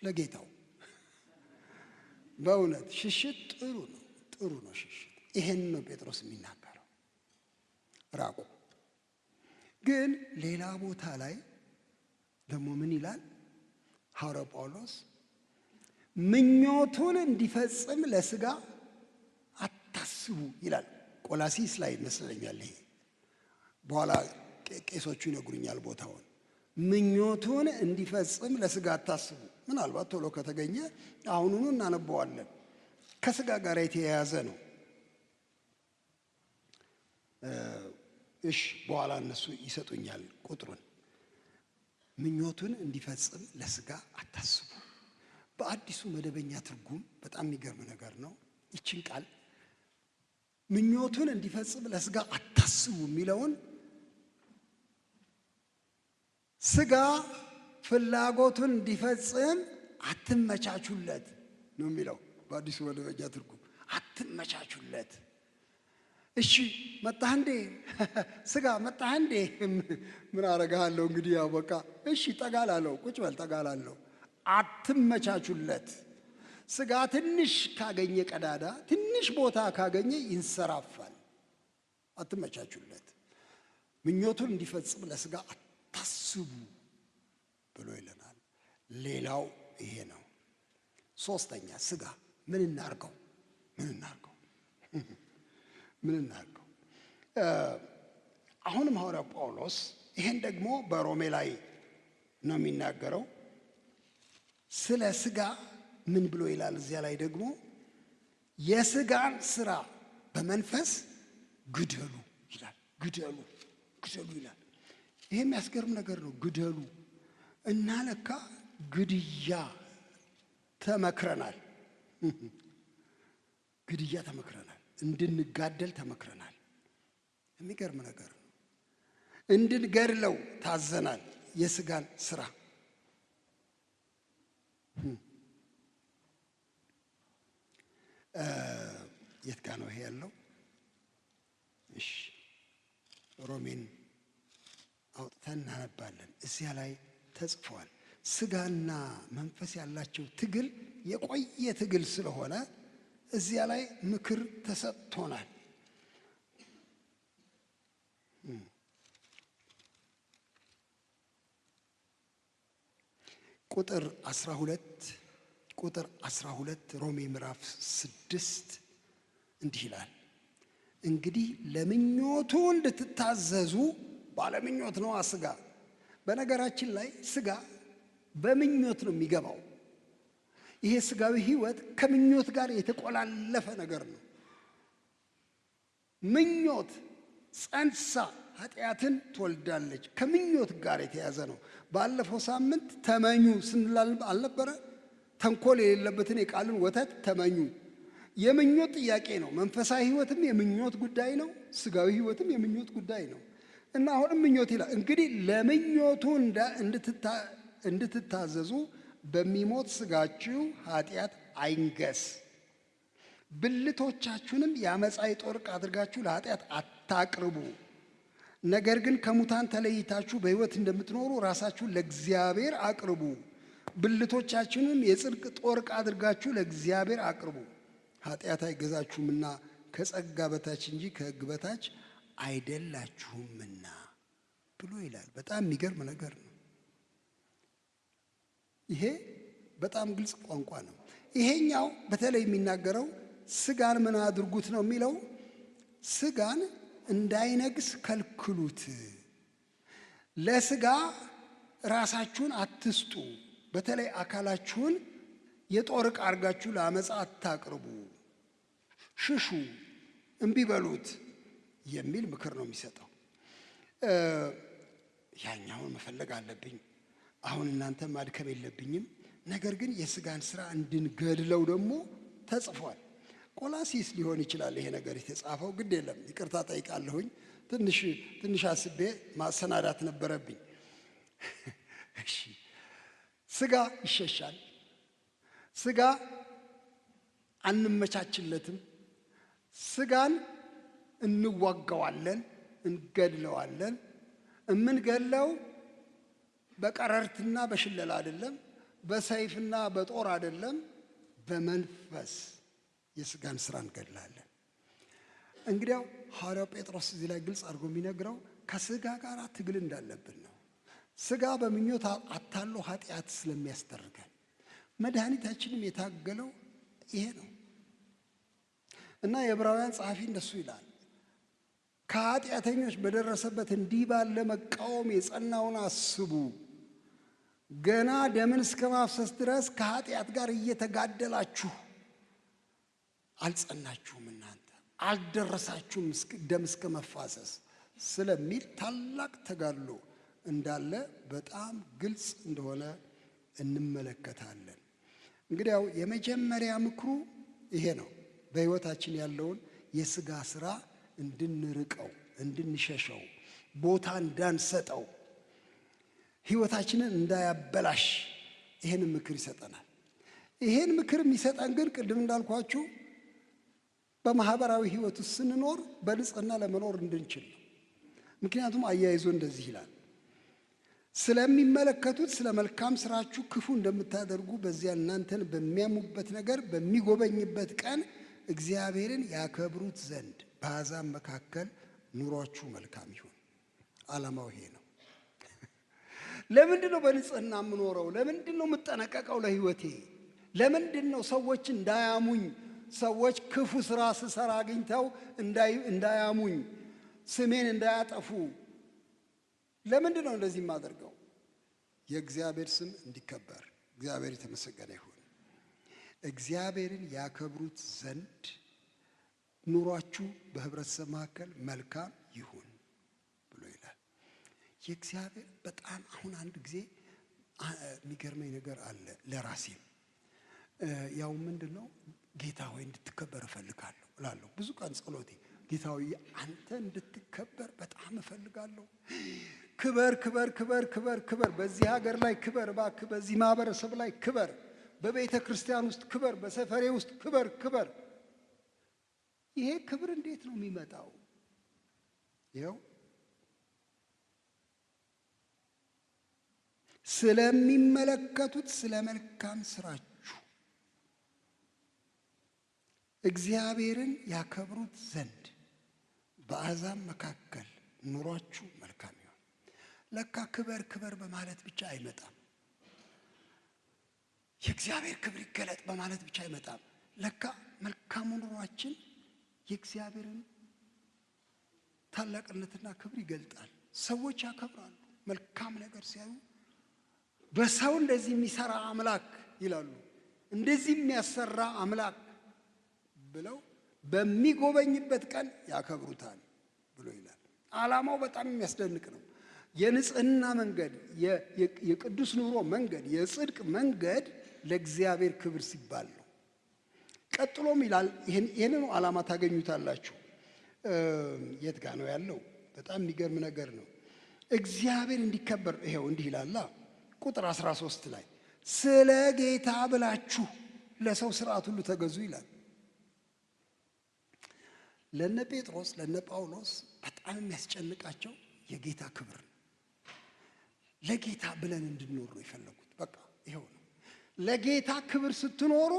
ለጌታው በእውነት ሽሽት ጥሩ ነው ሽሽት። ይሄን ነው ጴጥሮስ የሚናገረው። ራቁ። ግን ሌላ ቦታ ላይ ደግሞ ምን ይላል ሐዋርያው ጳውሎስ? ምኞቱን እንዲፈጽም ለስጋ አታስቡ ይላል። ቆላሲስ ላይ ይመስለኛል ይሄ። በኋላ ቄሶቹ ይነግሩኛል ቦታውን። ምኞቱን እንዲፈጽም ለስጋ አታስቡ። ምናልባት ቶሎ ከተገኘ አሁኑኑ እናነበዋለን። ከስጋ ጋር የተያያዘ ነው። በኋላ እነሱ ይሰጡኛል ቁጥሩን። ምኞቱን እንዲፈጽም ለስጋ አታስቡ። በአዲሱ መደበኛ ትርጉም በጣም የሚገርም ነገር ነው። ይችን ቃል ምኞቱን እንዲፈጽም ለስጋ አታስቡ የሚለውን ስጋ ፍላጎቱን እንዲፈጽም አትመቻቹለት ነው የሚለው በአዲሱ መደበኛ ትርጉም። አትመቻቹለት። እሺ መጣህ እንዴ? ስጋ መጣህ እንዴ? ምን አረጋለሁ እንግዲህ ያው በቃ እሺ ጠጋላለሁ፣ ቁጭ በል ጠጋላለሁ። አትመቻቹለት። ስጋ ትንሽ ካገኘ ቀዳዳ፣ ትንሽ ቦታ ካገኘ ይንሰራፋል። አትመቻቹለት። ምኞቱን እንዲፈጽም ለስጋ አታስቡ ብሎ ይለናል። ሌላው ይሄ ነው። ሶስተኛ ስጋ ምን እናርገው? አሁንም ሐዋርያው ጳውሎስ ይሄን ደግሞ በሮሜ ላይ ነው የሚናገረው። ስለ ስጋ ምን ብሎ ይላል? እዚያ ላይ ደግሞ የስጋን ስራ በመንፈስ ግደሉ ይላል። ግደሉ ይላል። ይሄ የሚያስገርም ነገር ነው። ግደሉ እና ለካ ግድያ ተመክረናል። እንድንጋደል ተመክረናል። የሚገርም ነገር ነው። እንድንገድለው ታዘናል። የስጋን ስራ የት ጋ ነው ይሄ ያለው? እሺ ሮሜን አውጥተን እናነባለን። እዚያ ላይ ተጽፏል። ስጋና መንፈስ ያላቸው ትግል የቆየ ትግል ስለሆነ እዚያ ላይ ምክር ተሰጥቶናል። ቁጥር 12 ሮሜ ምዕራፍ 6 እንዲህ ይላል፣ እንግዲህ ለምኞቱ እንድትታዘዙ። ባለምኞት ነው ስጋ። በነገራችን ላይ ስጋ በምኞት ነው የሚገባው። ይሄ ስጋዊ ህይወት ከምኞት ጋር የተቆላለፈ ነገር ነው። ምኞት ጸንሳ ኃጢአትን ትወልዳለች። ከምኞት ጋር የተያዘ ነው። ባለፈው ሳምንት ተመኙ ስንል አልነበረ? ተንኮል የሌለበትን የቃልን ወተት ተመኙ። የምኞት ጥያቄ ነው። መንፈሳዊ ህይወትም የምኞት ጉዳይ ነው። ስጋዊ ህይወትም የምኞት ጉዳይ ነው እና አሁንም ምኞት ይላል። እንግዲህ ለምኞቱ እንድትታዘዙ በሚሞት ስጋችሁ ኃጢአት አይንገስ። ብልቶቻችሁንም የአመፃ የጦር ዕቃ አድርጋችሁ ለኃጢአት አታቅርቡ። ነገር ግን ከሙታን ተለይታችሁ በሕይወት እንደምትኖሩ ራሳችሁን ለእግዚአብሔር አቅርቡ። ብልቶቻችሁንም የጽድቅ ጦር ዕቃ አድርጋችሁ ለእግዚአብሔር አቅርቡ። ኃጢአት አይገዛችሁምና ከጸጋ በታች እንጂ ከሕግ በታች አይደላችሁምና ብሎ ይላል። በጣም የሚገርም ነገር ነው። ይሄ በጣም ግልጽ ቋንቋ ነው። ይሄኛው በተለይ የሚናገረው ስጋን ምን አድርጉት ነው የሚለው። ስጋን እንዳይነግስ ከልክሉት። ለስጋ ራሳችሁን አትስጡ። በተለይ አካላችሁን የጦር ዕቃ አድርጋችሁ ለአመፃ አታቅርቡ። ሽሹ፣ እምቢ በሉት የሚል ምክር ነው የሚሰጠው። ያኛውን መፈለግ አለብኝ፣ አሁን እናንተ ማድከም የለብኝም። ነገር ግን የስጋን ስራ እንድንገድለው ደግሞ ተጽፏል። ቆላሲስ ሊሆን ይችላል ይሄ ነገር የተጻፈው። ግድ የለም ይቅርታ ጠይቃለሁኝ። ትንሽ አስቤ ማሰናዳት ነበረብኝ። እሺ፣ ስጋ ይሸሻል። ስጋ አንመቻችለትም። ስጋን እንዋጋዋለን፣ እንገድለዋለን። እምንገድለው በቀረርትና በሽለላ አይደለም፣ በሰይፍና በጦር አይደለም፣ በመንፈስ የስጋን ስራ እንገድላለን። እንግዲያው ሐዋርያው ጴጥሮስ እዚህ ላይ ግልጽ አድርጎ የሚነግረው ከስጋ ጋር ትግል እንዳለብን ነው። ስጋ በምኞት አታሎ ኃጢአት ስለሚያስደርገን መድኃኒታችንም የታገለው ይሄ ነው እና የዕብራውያን ጸሐፊ እንደሱ ይላል፣ ከኃጢአተኞች በደረሰበት እንዲህ ባለ መቃወም የጸናውን አስቡ። ገና ደምን እስከ ማፍሰስ ድረስ ከኃጢአት ጋር እየተጋደላችሁ አልጸናችሁም፣ እናንተ አልደረሳችሁም ደም እስከ መፋሰስ ስለሚል ታላቅ ተጋድሎ እንዳለ በጣም ግልጽ እንደሆነ እንመለከታለን። እንግዲያው የመጀመሪያ ምክሩ ይሄ ነው። በሕይወታችን ያለውን የስጋ ስራ እንድንርቀው፣ እንድንሸሸው፣ ቦታ እንዳንሰጠው፣ ሕይወታችንን እንዳያበላሽ ይሄን ምክር ይሰጠናል። ይሄን ምክር የሚሰጠን ግን ቅድም እንዳልኳችሁ በማህበራዊ ህይወት ውስጥ ስንኖር በንጽህና ለመኖር እንድንችል ነው። ምክንያቱም አያይዞ እንደዚህ ይላል፣ ስለሚመለከቱት ስለ መልካም ስራችሁ ክፉ እንደምታደርጉ በዚያ እናንተን በሚያሙበት ነገር በሚጎበኝበት ቀን እግዚአብሔርን ያከብሩት ዘንድ በአሕዛብ መካከል ኑሯችሁ መልካም ይሁን። ዓላማው ይሄ ነው። ለምንድን ነው በንጽህና የምኖረው? ለምንድን ነው የምጠነቀቀው ለህይወቴ? ለምንድን ነው ሰዎች እንዳያሙኝ፣ ሰዎች ክፉ ስራ ስሰራ አግኝተው እንዳያሙኝ፣ ስሜን እንዳያጠፉ? ለምንድን ነው እንደዚህ የማደርገው? የእግዚአብሔር ስም እንዲከበር። እግዚአብሔር የተመሰገነ ይሁን። እግዚአብሔርን ያከብሩት ዘንድ ኑሯችሁ በህብረተሰብ መካከል መልካም ይሁን ብሎ ይላል። የእግዚአብሔር በጣም አሁን አንድ ጊዜ የሚገርመኝ ነገር አለ ለራሴም። ያው ምንድን ነው ጌታ ሆይ እንድትከበር እፈልጋለሁ እላለሁ። ብዙ ቀን ጸሎቴ ጌታ ሆይ አንተ እንድትከበር በጣም እፈልጋለሁ። ክበር ክበር ክበር ክበር ክበር፣ በዚህ ሀገር ላይ ክበር እባክህ፣ በዚህ ማህበረሰብ ላይ ክበር፣ በቤተ ክርስቲያን ውስጥ ክበር፣ በሰፈሬ ውስጥ ክበር ክበር። ይሄ ክብር እንዴት ነው የሚመጣው? ይኸው ስለሚመለከቱት ስለ መልካም ስራችሁ እግዚአብሔርን ያከብሩት ዘንድ በአሕዛብ መካከል ኑሯችሁ መልካም ይሁን። ለካ ክበር ክበር በማለት ብቻ አይመጣም። የእግዚአብሔር ክብር ይገለጥ በማለት ብቻ አይመጣም። ለካ መልካሙ ኑሯችን የእግዚአብሔርን ታላቅነትና ክብር ይገልጣል። ሰዎች ያከብራሉ። መልካም ነገር ሲያዩ በሰው እንደዚህ የሚሰራ አምላክ ይላሉ፣ እንደዚህ የሚያሰራ አምላክ ብለው በሚጎበኝበት ቀን ያከብሩታል ብሎ ይላል። ዓላማው በጣም የሚያስደንቅ ነው። የንጽህና መንገድ፣ የቅዱስ ኑሮ መንገድ፣ የጽድቅ መንገድ ለእግዚአብሔር ክብር ሲባል ነው። ቀጥሎም ይላል ይህንኑ ዓላማ ታገኙታላችሁ። የት ጋ ነው ያለው? በጣም የሚገርም ነገር ነው። እግዚአብሔር እንዲከበር ይሄው እንዲህ ይላል ቁጥር 13 ላይ ስለ ጌታ ብላችሁ ለሰው ስርዓት ሁሉ ተገዙ ይላል። ለነ ጴጥሮስ ለነ ጳውሎስ በጣም የሚያስጨንቃቸው የጌታ ክብር ነው። ለጌታ ብለን እንድንኖር ነው የፈለጉት። በቃ ይሄው ነው። ለጌታ ክብር ስትኖሩ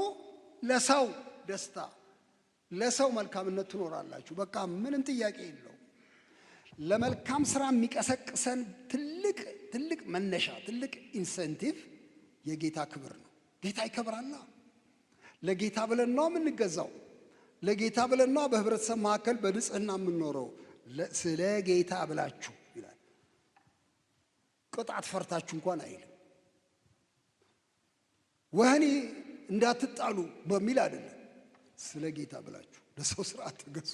ለሰው ደስታ፣ ለሰው መልካምነት ትኖራላችሁ። በቃ ምንም ጥያቄ የለው። ለመልካም ስራ የሚቀሰቅሰን ትልቅ መነሻ፣ ትልቅ ኢንሴንቲቭ የጌታ ክብር ነው። ጌታ ይከብራላ። ለጌታ ብለን ነው የምንገዛው። ለጌታ ብለን ነው በህብረተሰብ መካከል በንጽህና የምንኖረው። ስለ ጌታ ብላችሁ ይላል። ቅጣት ፈርታችሁ እንኳን አይልም። ወህኒ እንዳትጣሉ በሚል አይደለም። ስለ ጌታ ብላችሁ ለሰው ስርዓት ተገዙ።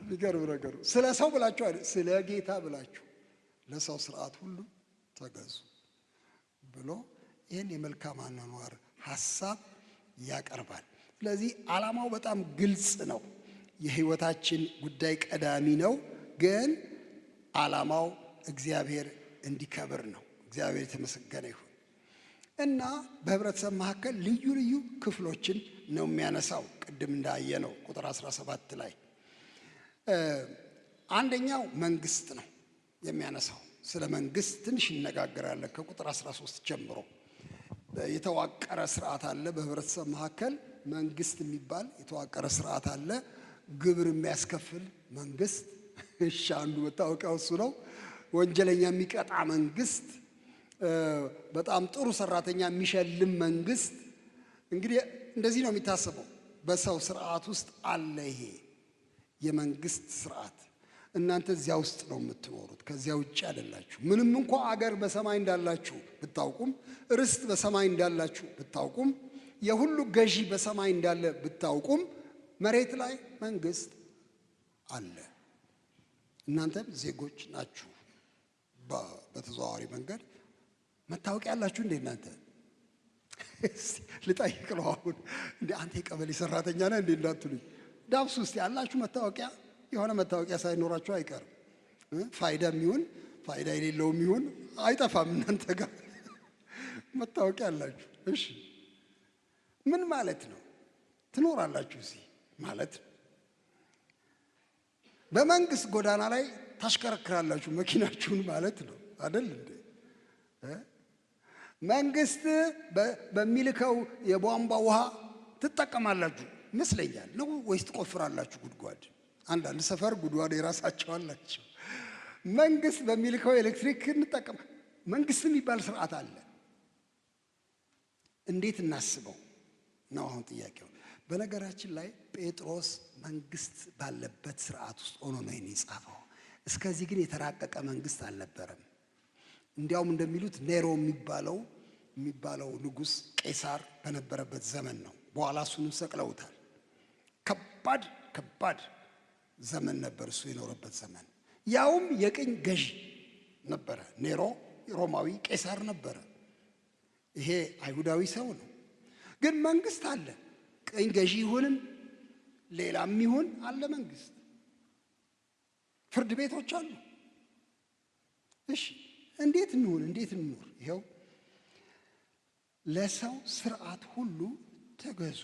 የሚገርም ነገሩ ስለ ሰው ብላችሁ አይደለም፣ ስለ ጌታ ብላችሁ ለሰው ስርዓት ሁሉ ተገዙ ብሎ ይህን የመልካም አኗኗር ሐሳብ ያቀርባል። ስለዚህ ዓላማው በጣም ግልጽ ነው። የህይወታችን ጉዳይ ቀዳሚ ነው፣ ግን ዓላማው እግዚአብሔር እንዲከብር ነው። እግዚአብሔር የተመሰገነ ይሁን እና በህብረተሰብ መካከል ልዩ ልዩ ክፍሎችን ነው የሚያነሳው። ቅድም እንዳየነው ቁጥር 17 ላይ አንደኛው መንግስት ነው የሚያነሳው። ስለ መንግስት ትንሽ ይነጋገራለን። ከቁጥር 13 ጀምሮ የተዋቀረ ስርዓት አለ በህብረተሰብ መካከል። መንግስት የሚባል የተዋቀረ ስርዓት አለ። ግብር የሚያስከፍል መንግስት፣ እሺ፣ አንዱ መታወቂያው እሱ ነው። ወንጀለኛ የሚቀጣ መንግስት፣ በጣም ጥሩ ሰራተኛ የሚሸልም መንግስት። እንግዲህ እንደዚህ ነው የሚታሰበው። በሰው ስርዓት ውስጥ አለ ይሄ የመንግስት ስርዓት። እናንተ እዚያ ውስጥ ነው የምትኖሩት፣ ከዚያ ውጭ አይደላችሁ። ምንም እንኳ አገር በሰማይ እንዳላችሁ ብታውቁም፣ ርስት በሰማይ እንዳላችሁ ብታውቁም፣ የሁሉ ገዢ በሰማይ እንዳለ ብታውቁም፣ መሬት ላይ መንግስት አለ። እናንተም ዜጎች ናችሁ። በተዘዋዋሪ መንገድ መታወቂያ ያላችሁ እንዴ? እናንተ ልጠይቅ ነው አሁን። እንዴ አንተ የቀበሌ ሰራተኛ ነህ እንዴ እንዳትሉኝ፣ ዳብስ ውስጥ ያላችሁ መታወቂያ፣ የሆነ መታወቂያ ሳይኖራችሁ አይቀርም። ፋይዳም ይሁን ፋይዳ የሌለውም ይሁን አይጠፋም። እናንተ ጋር መታወቂያ አላችሁ። እሺ፣ ምን ማለት ነው? ትኖራላችሁ እዚህ ማለት ነው። በመንግስት ጎዳና ላይ ታሽከረክራላችሁ መኪናችሁን ማለት ነው አይደል እንዴ? መንግስት በሚልከው የቧንቧ ውሃ ትጠቀማላችሁ ይመስለኛል ነው ወይስ ትቆፍራላችሁ ጉድጓድ? አንዳንድ ሰፈር ጉድጓድ የራሳቸው አላቸው። መንግስት በሚልከው ኤሌክትሪክ እንጠቀም። መንግስት የሚባል ስርዓት አለ። እንዴት እናስበው ነው አሁን ጥያቄው። በነገራችን ላይ ጴጥሮስ መንግስት ባለበት ስርዓት ውስጥ ሆኖ ነው የጻፈው። እስከዚህ ግን የተራቀቀ መንግስት አልነበረም። እንዲያውም እንደሚሉት ኔሮ የሚባለው ንጉስ ቄሳር በነበረበት ዘመን ነው። በኋላ እሱንም ሰቅለውታል። ከባድ ዘመን ነበር እሱ የኖረበት ዘመን። ያውም የቅኝ ገዢ ነበረ። ኔሮ ሮማዊ ቄሳር ነበረ። ይሄ አይሁዳዊ ሰው ነው። ግን መንግስት አለ። ቅኝ ገዢ ይሁንም ሌላም ይሁን አለ መንግስት። ፍርድ ቤቶች አሉ። እሺ፣ እንዴት እንሁን? እንዴት እንኖር? ይኸው ለሰው ስርዓት ሁሉ ተገዙ፣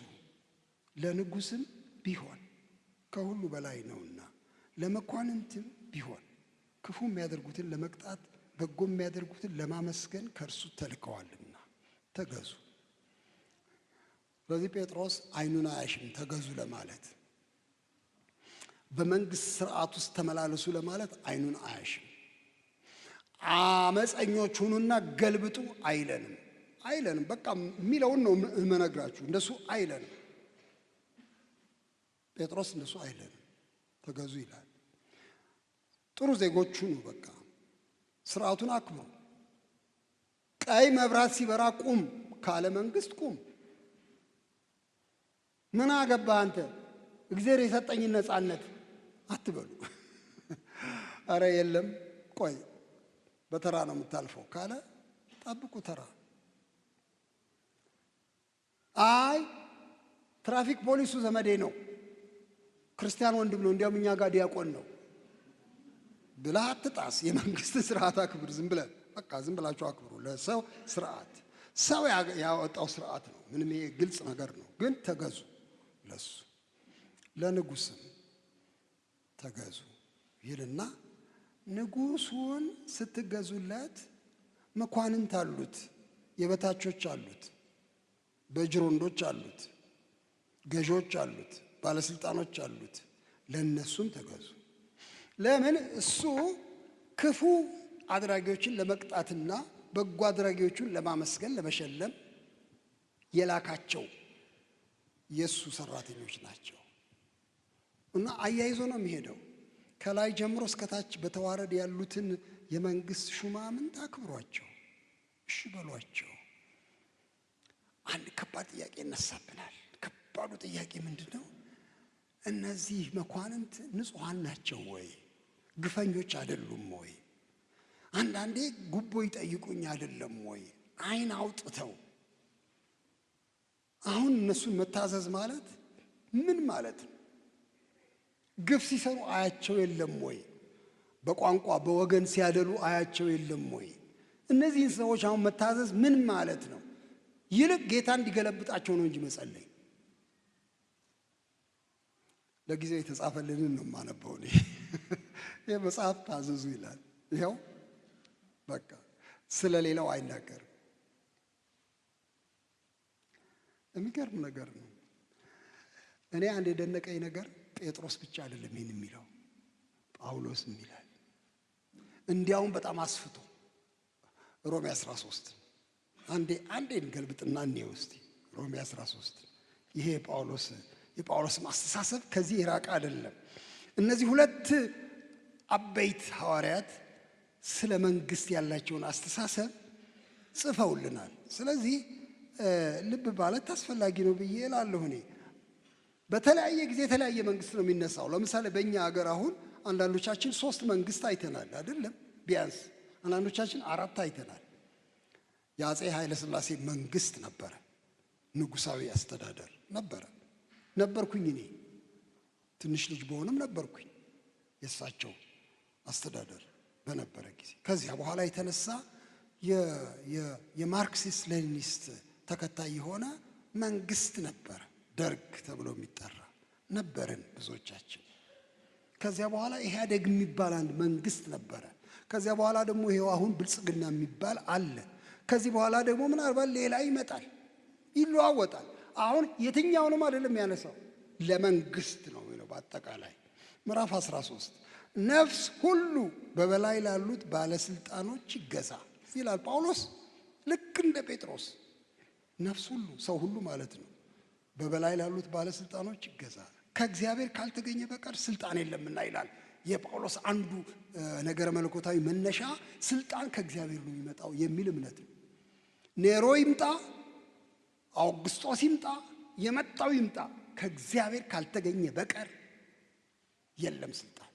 ለንጉስም ቢሆን ከሁሉ በላይ ነውና፣ ለመኳንንትም ቢሆን ክፉ የሚያደርጉትን ለመቅጣት በጎ የሚያደርጉትን ለማመስገን ከእርሱ ተልከዋልና ተገዙ። ስለዚህ ጴጥሮስ አይኑን አያሽም ተገዙ ለማለት፣ በመንግስት ስርዓት ውስጥ ተመላለሱ ለማለት አይኑን አያሽም። አመፀኞች ሁኑና ገልብጡ አይለንም። በቃ የሚለውን ነው የምነግራችሁ። እንደሱ አይለንም። ጴጥሮስ እንደሱ አይለንም። ተገዙ ይላል። ጥሩ ዜጎች ሁኑ። በቃ ስርዓቱን አክብሩ። ቀይ መብራት ሲበራ ቁም ካለ መንግስት ቁም። ምን አገባህ አንተ እግዚአብሔር የሰጠኝን ነፃነት አትበሉ። አረ የለም ቆይ በተራ ነው የምታልፈው ካለ ጠብቁ ተራ። አይ ትራፊክ ፖሊሱ ዘመዴ ነው፣ ክርስቲያን ወንድም ነው፣ እንዲያውም እኛ ጋር ዲያቆን ነው ብለህ አትጣስ። የመንግስት ስርዓት አክብር። ዝም ብላችሁ አክብሩ። ለሰው ስርዓት ሰው ያወጣው ስርዓት ነው። ምንም ይሄ ግልጽ ነገር ነው። ግን ተገዙ፣ ለሱ ለንጉስም ተገዙ ይልና ንጉሱን ስትገዙለት መኳንንት አሉት፣ የበታቾች አሉት፣ በጅሮንዶች አሉት፣ ገዦች አሉት፣ ባለስልጣኖች አሉት። ለነሱም ተገዙ። ለምን? እሱ ክፉ አድራጊዎችን ለመቅጣትና በጎ አድራጊዎችን ለማመስገን ለመሸለም የላካቸው የሱ ሰራተኞች ናቸው። እና አያይዞ ነው የሚሄደው። ከላይ ጀምሮ እስከታች በተዋረድ ያሉትን የመንግስት ሹማምንት አክብሯቸው፣ እሺ በሏቸው። አንድ ከባድ ጥያቄ ይነሳብናል። ከባዱ ጥያቄ ምንድነው? እነዚህ መኳንንት ንጹሐን ናቸው ወይ? ግፈኞች አይደሉም ወይ? አንዳንዴ ጉቦ ይጠይቁኝ አይደለም ወይ? አይን አውጥተው አሁን እነሱን መታዘዝ ማለት ምን ማለት ነው? ግፍ ሲሰሩ አያቸው የለም ወይ? በቋንቋ በወገን ሲያደሉ አያቸው የለም ወይ? እነዚህን ሰዎች አሁን መታዘዝ ምን ማለት ነው? ይልቅ ጌታ እንዲገለብጣቸው ነው እንጂ መጸለይ። ለጊዜው የተጻፈልንን ነው የማነበው እኔ። ይህ መጽሐፍ ታዘዙ ይላል። ይኸው በቃ ስለሌላው አይናገርም። የሚገርም ነገር ነው። እኔ አንድ የደነቀኝ ነገር ጴጥሮስ ብቻ አይደለም ይህን የሚለው፣ ጳውሎስም ይላል። እንዲያውም በጣም አስፍቶ ሮሜ 13 አንዴ እንገልብጥና እንየው እስቲ። ሮሜ 13 ይሄ የጳውሎስም አስተሳሰብ ከዚህ የራቀ አይደለም። እነዚህ ሁለት አበይት ሐዋርያት ስለ መንግስት ያላቸውን አስተሳሰብ ጽፈውልናል። ስለዚህ ልብ ማለት አስፈላጊ ነው ብዬ እላለሁ እኔ። በተለያየ ጊዜ የተለያየ መንግስት ነው የሚነሳው። ለምሳሌ በእኛ ሀገር አሁን አንዳንዶቻችን 3 መንግስት አይተናል አይደለም? ቢያንስ አንዳንዶቻችን 4 አይተናል። የአፄ ኃይለ ሥላሴ መንግስት ነበረ፣ ንጉሳዊ አስተዳደር ነበርኩኝ እኔ ትንሽ ልጅ በሆነም ነበርኩኝ የእሳቸው አስተዳደር በነበረ ጊዜ። ከዚያ በኋላ የተነሳ የማርክሲስት ሌኒኒስት ተከታይ የሆነ መንግስት ነበረ፣ ደርግ ተብሎ የሚጠራ ነበርን ብዙዎቻችን። ከዚያ በኋላ ኢህአዴግ የሚባል አንድ መንግስት ነበረ። ከዚያ በኋላ ደግሞ ይሄው አሁን ብልጽግና የሚባል አለ። ከዚህ በኋላ ደግሞ ምናልባት ሌላ ይመጣል፣ ይለዋወጣል። አሁን የትኛውንም አይደለም ያነሳው፣ ለመንግስት ነው የሚለው። በአጠቃላይ ምዕራፍ 13 ነፍስ ሁሉ በበላይ ላሉት ባለስልጣኖች ይገዛ ይላል ጳውሎስ። ልክ እንደ ጴጥሮስ ነፍስ ሁሉ፣ ሰው ሁሉ ማለት ነው፣ በበላይ ላሉት ባለስልጣኖች ይገዛ፣ ከእግዚአብሔር ካልተገኘ በቀር ስልጣን የለምና ይላል። የጳውሎስ አንዱ ነገረ መለኮታዊ መነሻ ስልጣን ከእግዚአብሔር ነው የሚመጣው የሚል እምነት ነው። ኔሮ ይምጣ፣ አውግስጦስ ይምጣ፣ የመጣው ይምጣ፣ ከእግዚአብሔር ካልተገኘ በቀር የለም ስልጣን።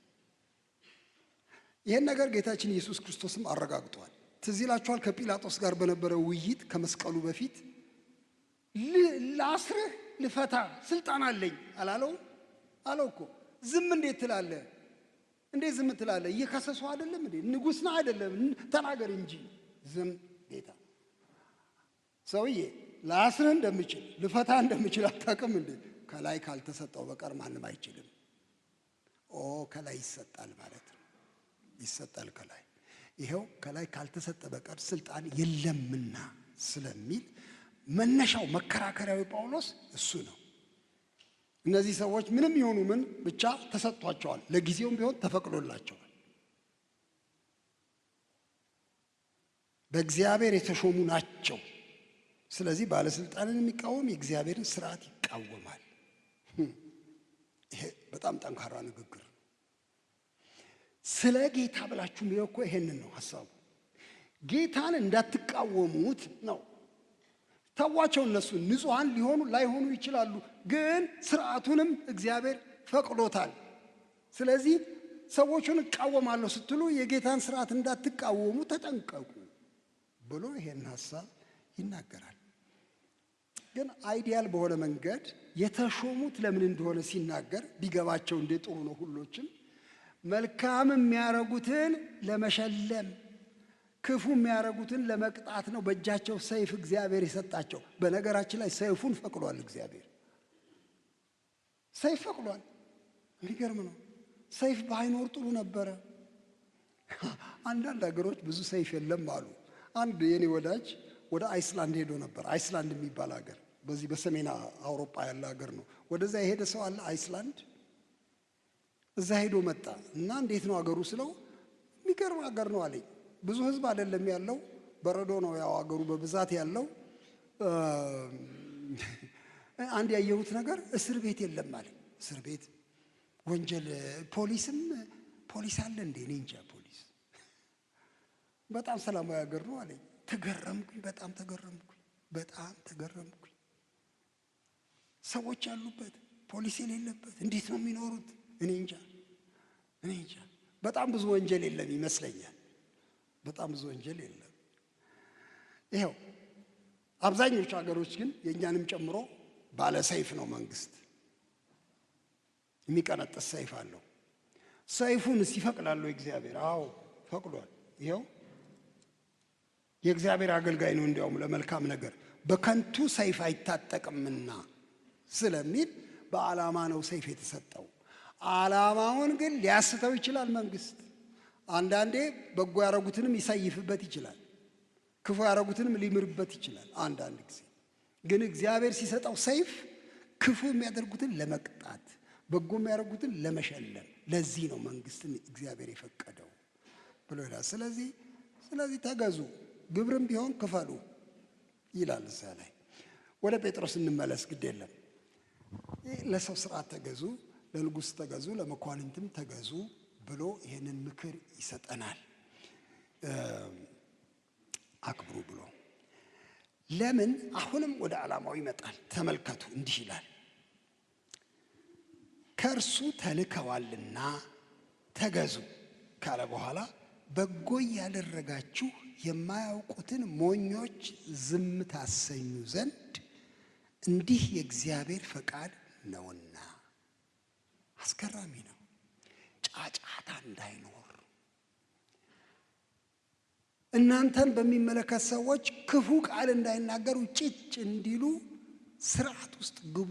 ይህን ነገር ጌታችን ኢየሱስ ክርስቶስም አረጋግጧል። ትዝ ይላችኋል፣ ከጲላጦስ ጋር በነበረው ውይይት ከመስቀሉ በፊት ላስርህ ልፈታ ስልጣን አለኝ አላለው? አለው እኮ። ዝም እንዴት ትላለህ? እንዴት ዝም ትላለህ? እየከሰሱ አይደለም እንዴ? ንጉሥ ነህ አይደለም? ተናገር እንጂ። ዝም ጌታ። ሰውዬ ላስርህ እንደምችል ልፈታ እንደምችል አታውቅም እንዴ? ከላይ ካልተሰጠው በቀር ማንም አይችልም። ከላይ ይሰጣል ማለት ነው። ይሰጣል ከላይ። ይሄው ከላይ ካልተሰጠ በቀር ስልጣን የለምና ስለሚል መነሻው መከራከሪያዊ ጳውሎስ እሱ ነው። እነዚህ ሰዎች ምንም ይሆኑ ምን ብቻ ተሰጥቷቸዋል፣ ለጊዜውም ቢሆን ተፈቅዶላቸዋል። በእግዚአብሔር የተሾሙ ናቸው። ስለዚህ ባለስልጣንን የሚቃወም የእግዚአብሔርን ስርዓት ይቃወማል። ይሄ በጣም ጠንካራ ንግግር። ስለ ጌታ ብላችሁ የሚለው እኮ ይሄንን ነው ሐሳቡ። ጌታን እንዳትቃወሙት ነው። ተዋቸው፣ እነሱ ንጹሐን ሊሆኑ ላይሆኑ ይችላሉ፣ ግን ስርዓቱንም እግዚአብሔር ፈቅዶታል። ስለዚህ ሰዎቹን እቃወማለሁ ስትሉ የጌታን ስርዓት እንዳትቃወሙ ተጠንቀቁ ብሎ ይሄን ሐሳብ ይናገራል። ግን አይዲያል በሆነ መንገድ የተሾሙት ለምን እንደሆነ ሲናገር ቢገባቸው እንደ ጥሩ ነው። ሁሎችም መልካም የሚያረጉትን ለመሸለም ክፉ የሚያረጉትን ለመቅጣት ነው በእጃቸው ሰይፍ እግዚአብሔር የሰጣቸው። በነገራችን ላይ ሰይፉን ፈቅዷል እግዚአብሔር። ሰይፍ ፈቅዷል። የሚገርም ነው። ሰይፍ ባይኖር ጥሩ ነበረ። አንዳንድ ሀገሮች ብዙ ሰይፍ የለም አሉ። አንድ የኔ ወዳጅ ወደ አይስላንድ ሄዶ ነበር። አይስላንድ የሚባል ሀገር በዚህ በሰሜን አውሮፓ ያለ ሀገር ነው። ወደዛ የሄደ ሰው አለ አይስላንድ። እዛ ሄዶ መጣ እና እንዴት ነው ሀገሩ ስለው የሚገርም ሀገር ነው አለኝ። ብዙ ህዝብ አይደለም ያለው፣ በረዶ ነው ያው ሀገሩ በብዛት ያለው። አንድ ያየሁት ነገር እስር ቤት የለም አለኝ። እስር ቤት ወንጀል ፖሊስ አለ እንዴ? እኔ እንጃ ፖሊስ። በጣም ሰላማዊ ሀገር ነው አለኝ። ተገረምኩኝ፣ በጣም ተገረምኩኝ። ሰዎች ያሉበት ፖሊስ የሌለበት እንዴት ነው የሚኖሩት? እኔ እንጃ። በጣም ብዙ ወንጀል የለም ይመስለኛል። በጣም ብዙ ወንጀል የለም። ይኸው አብዛኞቹ ሀገሮች ግን የእኛንም ጨምሮ ባለ ሰይፍ ነው መንግስት። የሚቀነጥስ ሰይፍ አለው። ሰይፉንስ ይፈቅዳል እግዚአብሔር? አዎ ፈቅዷል። ይኸው የእግዚአብሔር አገልጋይ ነው እንዲያውም ለመልካም ነገር በከንቱ ሰይፍ አይታጠቅምና ስለሚል በዓላማ ነው ሰይፍ የተሰጠው። ዓላማውን ግን ሊያስተው ይችላል መንግስት። አንዳንዴ በጎ ያረጉትንም ይሰይፍበት ይችላል፣ ክፉ ያረጉትንም ሊምርበት ይችላል። አንዳንድ ጊዜ ግን እግዚአብሔር ሲሰጠው ሰይፍ ክፉ የሚያደርጉትን ለመቅጣት፣ በጎ የሚያደርጉትን ለመሸለም፣ ለዚህ ነው መንግስትን እግዚአብሔር የፈቀደው ብሎ ይላል። ስለዚህ ተገዙ፣ ግብርም ቢሆን ክፈሉ ይላል እዛ ላይ። ወደ ጴጥሮስ እንመለስ። ግድ የለም ለሰው ስርዓት ተገዙ፣ ለንጉሥ ተገዙ፣ ለመኳንንትም ተገዙ ብሎ ይህንን ምክር ይሰጠናል። አክብሩ ብሎ ለምን? አሁንም ወደ ዓላማው ይመጣል። ተመልከቱ፣ እንዲህ ይላል፣ ከእርሱ ተልከዋልና ተገዙ ካለ በኋላ በጎ ያደረጋችሁ የማያውቁትን ሞኞች ዝም ታሰኙ ዘንድ እንዲህ የእግዚአብሔር ፈቃድ ነውና። አስገራሚ ነው። ጫጫታ እንዳይኖር እናንተን በሚመለከት ሰዎች ክፉ ቃል እንዳይናገሩ ጭጭ እንዲሉ ስርዓት ውስጥ ግቡ።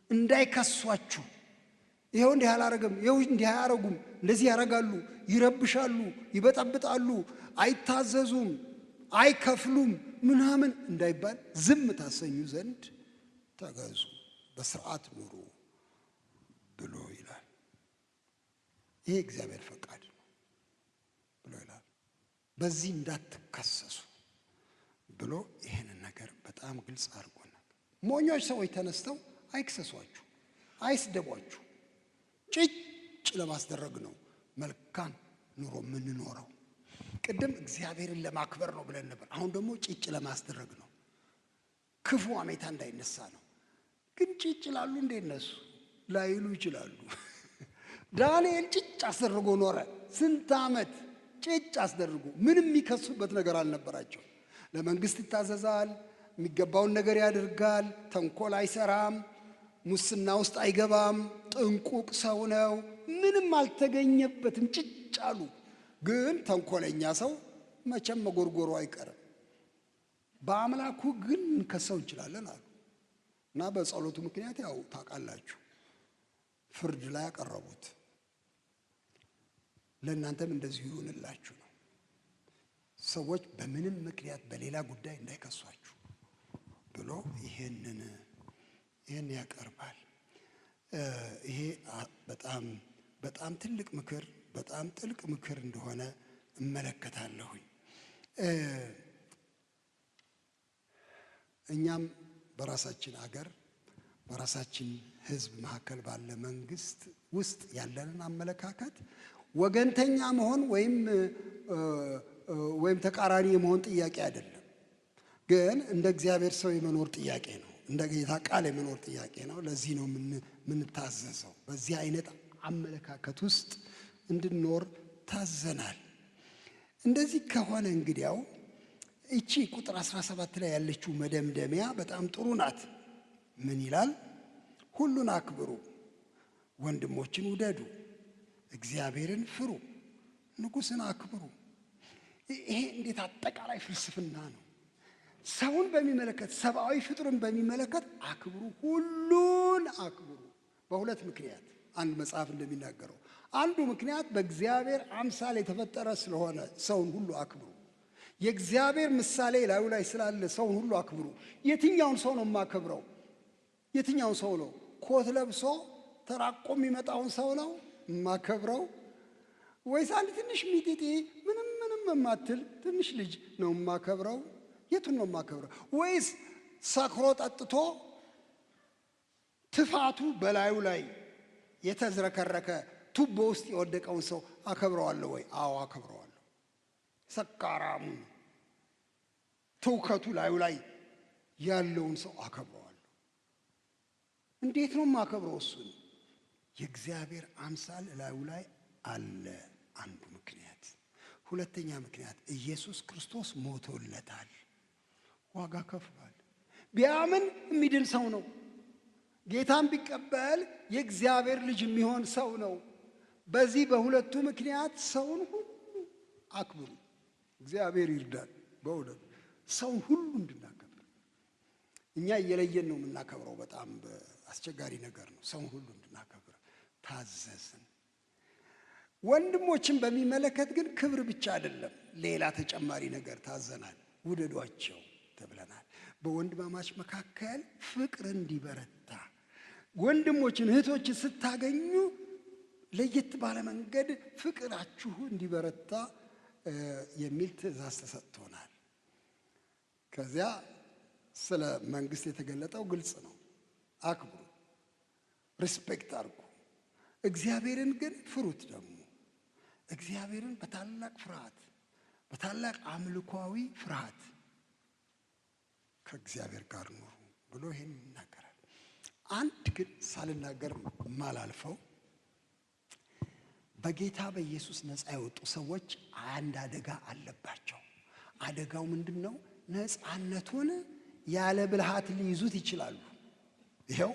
እንዳይከሷችሁ፣ ይኸው እንዲህ አላረግም፣ ይኸው እንዲህ አያረጉም፣ እንደዚህ ያረጋሉ፣ ይረብሻሉ፣ ይበጠብጣሉ፣ አይታዘዙም፣ አይከፍሉም ምናምን እንዳይባል ዝም ታሰኙ ዘንድ ተገዙ፣ በስርዓት ኑሩ ብሎ ይላል። ይሄ እግዚአብሔር ፈቃድ ነው ብሎ ይላል። በዚህ እንዳትከሰሱ ብሎ ይሄንን ነገር በጣም ግልጽ አድርጎናል። ሞኞች ሰዎች ተነስተው አይክሰሷችሁ፣ አይስደቧችሁ። ጭጭ ለማስደረግ ነው መልካም ኑሮ የምንኖረው። ቅድም እግዚአብሔርን ለማክበር ነው ብለን ነበር። አሁን ደግሞ ጭጭ ለማስደረግ ነው። ክፉ አሜታ እንዳይነሳ ነው። ግን ጭጭ ላሉ እንደ እነሱ ላይሉ ይችላሉ። ዳንኤል ጭጭ አስደርጎ ኖረ። ስንት ዓመት ጭጭ አስደርጎ ምንም የሚከሱበት ነገር አልነበራቸው። ለመንግስት ይታዘዛል፣ የሚገባውን ነገር ያደርጋል፣ ተንኮል አይሰራም፣ ሙስና ውስጥ አይገባም፣ ጥንቁቅ ሰው ነው። ምንም አልተገኘበትም። ጭጭ አሉ። ግን ተንኮለኛ ሰው መቼም መጎርጎሩ አይቀርም። በአምላኩ ግን እንከሰው እንችላለን አሉ እና በጸሎቱ ምክንያት ያው ታውቃላችሁ ፍርድ ላይ ያቀረቡት። ለእናንተም እንደዚሁ ይሁንላችሁ ነው። ሰዎች በምንም ምክንያት በሌላ ጉዳይ እንዳይከሷችሁ ብሎ ይሄን ያቀርባል። ይሄ በጣም ትልቅ ምክር፣ በጣም ጥልቅ ምክር እንደሆነ እመለከታለሁኝ። እኛም በራሳችን አገር በራሳችን ሕዝብ መካከል ባለ መንግስት ውስጥ ያለንን አመለካከት ወገንተኛ መሆን ወይም ተቃራኒ የመሆን ጥያቄ አይደለም፣ ግን እንደ እግዚአብሔር ሰው የመኖር ጥያቄ ነው። እንደ ጌታ ቃል የመኖር ጥያቄ ነው። ለዚህ ነው የምንታዘዘው። በዚህ አይነት አመለካከት ውስጥ እንድንኖር ታዘናል። እንደዚህ ከሆነ እንግዲያው እቺ ቁጥር 17 ላይ ያለችው መደምደሚያ በጣም ጥሩ ናት። ምን ይላል? ሁሉን አክብሩ፣ ወንድሞችን ውደዱ፣ እግዚአብሔርን ፍሩ፣ ንጉሥን አክብሩ። ይሄ እንዴት አጠቃላይ ፍልስፍና ነው! ሰውን በሚመለከት ሰብአዊ ፍጡርን በሚመለከት አክብሩ፣ ሁሉን አክብሩ። በሁለት ምክንያት አንድ መጽሐፍ እንደሚናገረው አንዱ ምክንያት በእግዚአብሔር አምሳል የተፈጠረ ስለሆነ ሰውን ሁሉ አክብሩ። የእግዚአብሔር ምሳሌ ላዩ ላይ ስላለ ሰውን ሁሉ አክብሩ። የትኛውን ሰው ነው የማከብረው? የትኛውን ሰው ነው? ኮት ለብሶ ተራቆ የሚመጣውን ሰው ነው የማከብረው? ወይስ አንድ ትንሽ ሚጢጢ ምንም የማትል ትንሽ ልጅ ነው የማከብረው? የቱን ነው የማከብረው? ወይስ ሰክሮ ጠጥቶ ትፋቱ በላዩ ላይ የተዝረከረከ ቱቦ ውስጥ የወደቀውን ሰው አከብረዋለሁ ወይ? አዎ አከብረዋለሁ። ሰካራሙን ትውከቱ ላዩ ላይ ያለውን ሰው አከብረዋለሁ። እንዴት ነው የማከብረው? እሱን የእግዚአብሔር አምሳል ላዩ ላይ አለ። አንዱ ምክንያት። ሁለተኛ ምክንያት ኢየሱስ ክርስቶስ ሞቶለታል፣ ዋጋ ከፍሏል። ቢያምን የሚድን ሰው ነው። ጌታን ቢቀበል የእግዚአብሔር ልጅ የሚሆን ሰው ነው። በዚህ በሁለቱ ምክንያት ሰውን ሁሉ አክብሩ። እግዚአብሔር ይርዳል። በእውነት ሰውን ሁሉ እንድናከብር። እኛ እየለየን ነው የምናከብረው። በጣም አስቸጋሪ ነገር ነው። ሰውን ሁሉ እንድናከብር ታዘዝን። ወንድሞችን በሚመለከት ግን ክብር ብቻ አይደለም፣ ሌላ ተጨማሪ ነገር ታዘናል። ውደዷቸው ተብለናል። በወንድማማች መካከል ፍቅር እንዲበረታ ወንድሞችን እህቶችን ስታገኙ ለየት ባለ መንገድ ፍቅራችሁ እንዲበረታ የሚል ትእዛዝ ተሰጥቶናል። ከዚያ ስለ መንግስት የተገለጠው ግልጽ ነው። አክብሩ፣ ሪስፔክት አድርጉ። እግዚአብሔርን ግን ፍሩት። ደግሞ እግዚአብሔርን በታላቅ ፍርሃት፣ በታላቅ አምልኮዊ ፍርሃት ከእግዚአብሔር ጋር ኑሩ ብሎ ይሄን ይናገራል። አንድ ግን ሳልናገር ማላልፈው በጌታ በኢየሱስ ነፃ የወጡ ሰዎች አንድ አደጋ አለባቸው። አደጋው ምንድን ነው? ነፃነቱን ያለ ብልሃት ሊይዙት ይችላሉ። ይኸው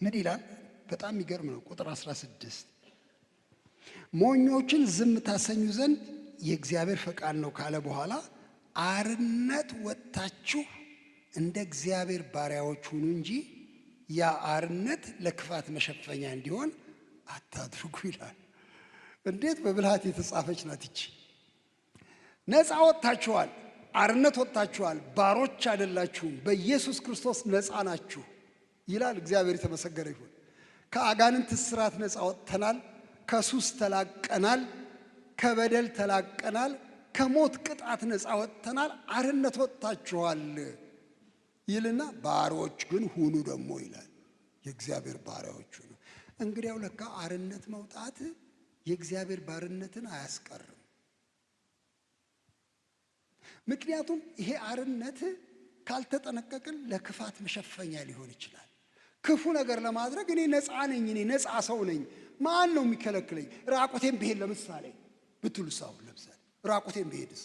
ምን ይላል? በጣም የሚገርም ነው። ቁጥር 16 ሞኞችን ዝም ታሰኙ ዘንድ የእግዚአብሔር ፈቃድ ነው ካለ በኋላ አርነት ወጥታችሁ እንደ እግዚአብሔር ባሪያዎች ሁኑ እንጂ ያ አርነት ለክፋት መሸፈኛ እንዲሆን አታድርጉ ይላል። እንዴት በብልሃት የተጻፈች ናት ይቺ! ነፃ ወጥታችኋል፣ አርነት ወጥታችኋል፣ ባሮች አይደላችሁም፣ በኢየሱስ ክርስቶስ ነፃ ናችሁ ይላል። እግዚአብሔር የተመሰገነ ይሁን። ከአጋንንት እስራት ነፃ ወጥተናል፣ ከሱስ ተላቀናል፣ ከበደል ተላቀናል፣ ከሞት ቅጣት ነፃ ወጥተናል፣ አርነት ወጥታችኋል ይልና ባሮች ግን ሁኑ ደግሞ ይላል። የእግዚአብሔር ባሪያዎች ሁኑ። እንግዲያው ለካ አርነት መውጣት የእግዚአብሔር ባርነትን አያስቀርም። ምክንያቱም ይሄ አርነት ካልተጠነቀቅን ለክፋት መሸፈኛ ሊሆን ይችላል። ክፉ ነገር ለማድረግ እኔ ነፃ ነኝ፣ እኔ ነፃ ሰው ነኝ፣ ማን ነው የሚከለክለኝ? ራቁቴን ብሄድ ለምሳሌ ብትሉስ፣ አሁን ለምሳሌ ራቁቴን ብሄድስ?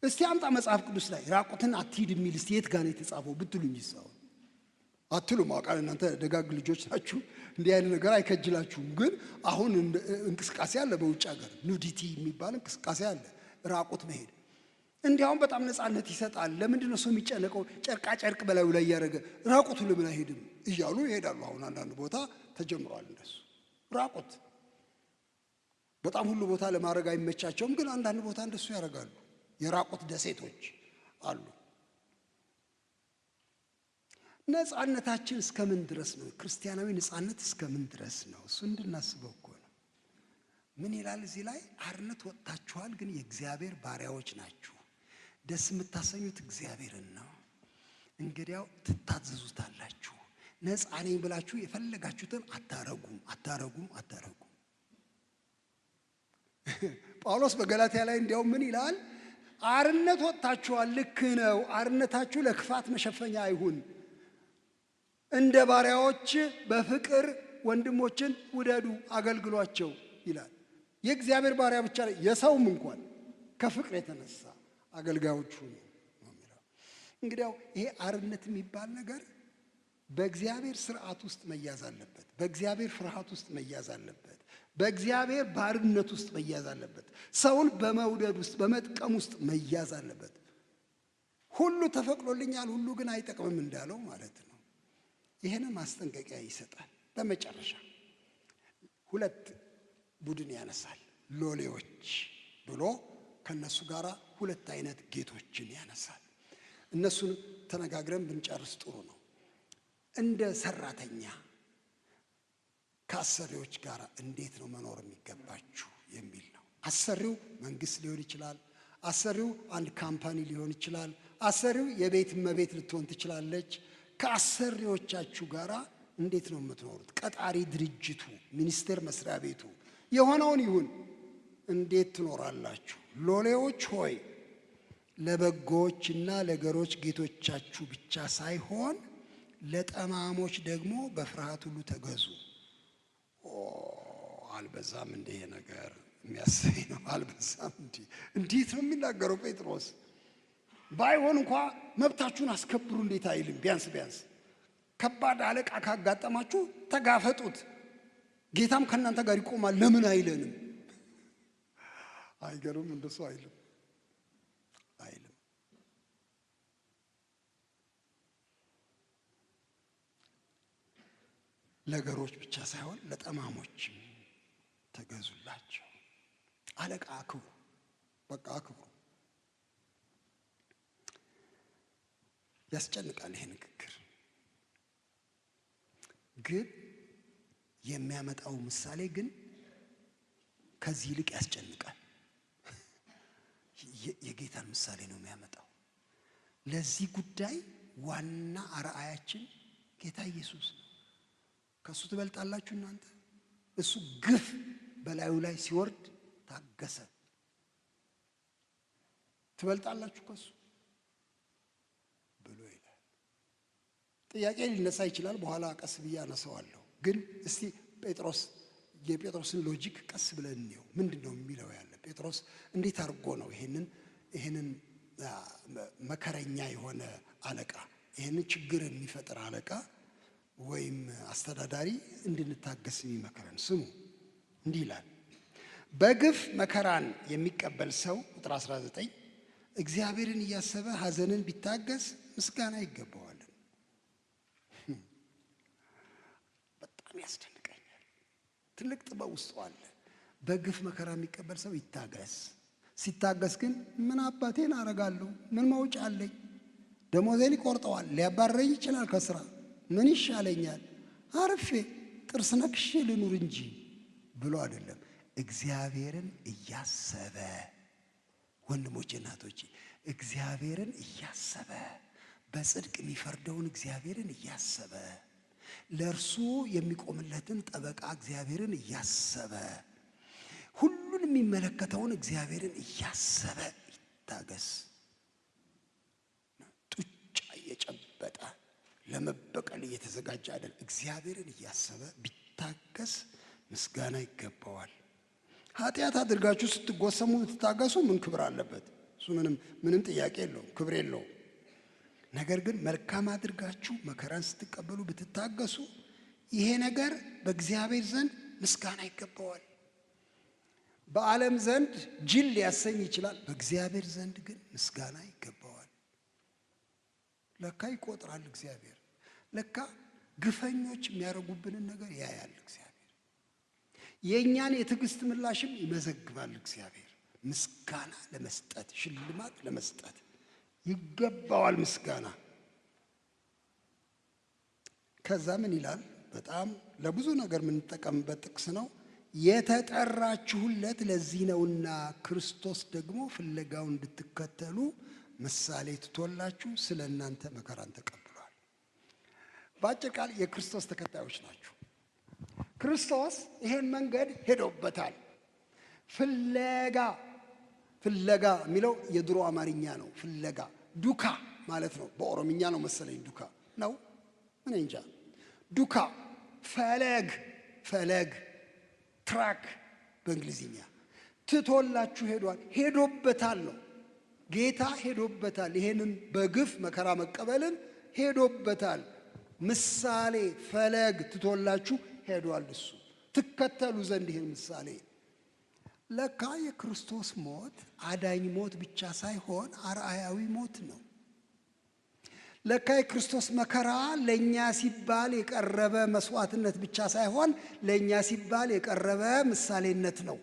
እስቲ አምጣ መጽሐፍ ቅዱስ ላይ ራቁትን አትሂድ የሚል እስቲ የት ጋር ነው የተጻፈው ብትሉኝ ይሳው አትሉም። አውቃለሁ እናንተ ደጋግ ልጆች ናችሁ፣ እንዲህ አይነት ነገር አይከጅላችሁም። ግን አሁን እንቅስቃሴ አለ፣ በውጭ ሀገር ኑዲቲ የሚባል እንቅስቃሴ አለ። ራቁት መሄድ እንዲያውም በጣም ነፃነት ይሰጣል። ለምንድን ነው ሰው የሚጨነቀው? ጨርቃ ጨርቅ በላዩ ላይ እያደረገ ራቁቱ ለምን አይሄድም እያሉ ይሄዳሉ። አሁን አንዳንድ ቦታ ተጀምሯል እንደሱ ራቁት። በጣም ሁሉ ቦታ ለማድረግ አይመቻቸውም፣ ግን አንዳንድ ቦታ እንደሱ ያደርጋሉ። የራቁት ደሴቶች አሉ። ነፃነታችን እስከምን ድረስ ነው? ክርስቲያናዊ ነፃነት እስከምን ድረስ ነው? እሱ እንድናስበው እኮ ነው። ምን ይላል እዚህ ላይ? አርነት ወጥታችኋል፣ ግን የእግዚአብሔር ባሪያዎች ናችሁ። ደስ የምታሰኙት እግዚአብሔርን ነው። እንግዲያው ትታዘዙታላችሁ። ነፃ ነኝ ብላችሁ የፈለጋችሁትን አታረጉም። ጳውሎስ በገላትያ ላይ እንዲያው ምን ይላል? አርነት ወጥታችኋል፣ ልክ ነው። አርነታችሁ ለክፋት መሸፈኛ አይሁን። እንደ ባሪያዎች በፍቅር ወንድሞችን ውደዱ፣ አገልግሏቸው ይላል። የእግዚአብሔር ባሪያ ብቻ የሰውም እንኳን ከፍቅር የተነሳ አገልጋዮቹ ነው የሚለው። እንግዲያው ይሄ አርነት የሚባል ነገር በእግዚአብሔር ስርዓት ውስጥ መያዝ አለበት። በእግዚአብሔር ፍርሃት ውስጥ መያዝ አለበት። በእግዚአብሔር ባርነት ውስጥ መያዝ አለበት። ሰውን በመውደድ ውስጥ በመጥቀም ውስጥ መያዝ አለበት። ሁሉ ተፈቅዶልኛል፣ ሁሉ ግን አይጠቅምም እንዳለው ማለት ነው። ይሄንን ማስጠንቀቂያ ይሰጣል። በመጨረሻ ሁለት ቡድን ያነሳል። ሎሌዎች ብሎ ከነሱ ጋር ሁለት አይነት ጌቶችን ያነሳል። እነሱን ተነጋግረን ብንጨርስ ጥሩ ነው። እንደ ሰራተኛ ከአሰሪዎች ጋር እንዴት ነው መኖር የሚገባችሁ የሚል ነው። አሰሪው መንግስት ሊሆን ይችላል። አሰሪው አንድ ካምፓኒ ሊሆን ይችላል። አሰሪው የቤት እመቤት ልትሆን ትችላለች። ከአሰሪዎቻችሁ ጋር እንዴት ነው የምትኖሩት? ቀጣሪ ድርጅቱ፣ ሚኒስቴር መስሪያ ቤቱ የሆነውን ይሁን እንዴት ትኖራላችሁ? ሎሌዎች ሆይ ለበጎዎችና ለገሮች ጌቶቻችሁ ብቻ ሳይሆን ለጠማሞች ደግሞ በፍርሃት ሁሉ ተገዙ። አልበዛም እንደ ይሄ ነገር የሚያሰኝ ነው። አልበዛም እንዴ? እንዴት ነው የሚናገረው ጴጥሮስ? ባይሆን እንኳ መብታችሁን አስከብሩ እንዴት አይልም? ቢያንስ ከባድ አለቃ ካጋጠማችሁ ተጋፈጡት፣ ጌታም ከእናንተ ጋር ይቆማል ለምን አይለንም? አይገርም? እንደሱ አይልም። ለገሮች ብቻ ሳይሆን ለጠማሞችም ተገዙላቸው። አለቃ አክብሩ፣ በቃ አክብሩ። ያስጨንቃል ይሄ ንግግር፣ ግን የሚያመጣው ምሳሌ ግን ከዚህ ይልቅ ያስጨንቃል። የጌታን ምሳሌ ነው የሚያመጣው። ለዚህ ጉዳይ ዋና አርአያችን ጌታ ኢየሱስ ነው። ከሱ ትበልጣላችሁ እናንተ? እሱ ግፍ በላዩ ላይ ሲወርድ ታገሰ። ትበልጣላችሁ ከሱ ብሎ ይላል። ጥያቄ ሊነሳ ይችላል። በኋላ ቀስ ብዬ አነሳዋለሁ። ግን እስቲ የጴጥሮስን ሎጂክ ቀስ ብለን እንየው። ምንድን ነው የሚለው ያለ? ጴጥሮስ እንዴት አድርጎ ነው ይሄንን መከረኛ የሆነ አለቃ፣ ይሄንን ችግር የሚፈጥር አለቃ ወይም አስተዳዳሪ እንድንታገስ የሚመከረን? ስሙ፣ እንዲህ ይላል። በግፍ መከራን የሚቀበል ሰው ቁጥር 19 እግዚአብሔርን እያሰበ ሐዘንን ቢታገስ ምስጋና ይገባዋል። በጣም ያስደንቀኛል። ትልቅ ጥበብ ውስጥ አለ። በግፍ መከራ የሚቀበል ሰው ይታገስ። ሲታገስ ግን ምን አባቴን አረጋለሁ? ምን መውጫ አለኝ? ደሞዜን ይቆርጠዋል፣ ሊያባረኝ ይችላል ከስራ። ምን ይሻለኛል? አርፌ ጥርስ ነክሼ ልኑር እንጂ ብሎ አይደለም። እግዚአብሔርን እያሰበ ወንድሞቼ እናቶቼ፣ እግዚአብሔርን እያሰበ በጽድቅ የሚፈርደውን እግዚአብሔርን እያሰበ ለእርሱ የሚቆምለትን ጠበቃ እግዚአብሔርን እያሰበ ሁሉን የሚመለከተውን እግዚአብሔርን እያሰበ ይታገስ። ጡጫ እየጨበጠ ለመበቀል እየተዘጋጀ አይደል። እግዚአብሔርን እያሰበ ቢታገስ ምስጋና ይገባዋል። ኃጢአት አድርጋችሁ ስትጎሰሙ ብትታገሱ ምን ክብር አለበት? እሱ ምንም ጥያቄ የለውም፣ ክብር የለውም። ነገር ግን መልካም አድርጋችሁ መከራን ስትቀበሉ ብትታገሱ ይሄ ነገር በእግዚአብሔር ዘንድ ምስጋና ይገባዋል። በዓለም ዘንድ ጅል ሊያሰኝ ይችላል፣ በእግዚአብሔር ዘንድ ግን ምስጋና ይገባዋል። ለካ ይቆጥራል እግዚአብሔር። ለካ ግፈኞች የሚያደርጉብንን ነገር ያያል እግዚአብሔር። የእኛን የትዕግስት ምላሽም ይመዘግባል እግዚአብሔር። ምስጋና ለመስጠት ሽልማት ለመስጠት ይገባዋል ምስጋና። ከዛ ምን ይላል? በጣም ለብዙ ነገር የምንጠቀምበት ጥቅስ ነው። የተጠራችሁለት ለዚህ ነውና ክርስቶስ ደግሞ ፍለጋው እንድትከተሉ ምሳሌ ትቶላችሁ ስለ እናንተ መከራን ተቀብሏል። በአጭር ቃል የክርስቶስ ተከታዮች ናችሁ። ክርስቶስ ይሄን መንገድ ሄዶበታል። ፍለጋ የሚለው የድሮ አማርኛ ነው። ፍለጋ ዱካ ማለት ነው። በኦሮምኛ ነው መሰለኝ ዱካ ነው፣ ምን እንጃ። ዱካ ፈለግ ትራክ በእንግሊዝኛ ትቶላችሁ ሄዷል። ሄዶበታል ነው ጌታ ሄዶበታል። ይሄንን በግፍ መከራ መቀበልን ሄዶበታል። ምሳሌ ፈለግ ትቶላችሁ ሄዷል። እሱ ትከተሉ ዘንድ ይሄን ምሳሌ። ለካ የክርስቶስ ሞት አዳኝ ሞት ብቻ ሳይሆን አርአያዊ ሞት ነው። ለካ የክርስቶስ መከራ ለእኛ ሲባል የቀረበ መስዋዕትነት ብቻ ሳይሆን ለእኛ ሲባል የቀረበ ምሳሌነት ነው።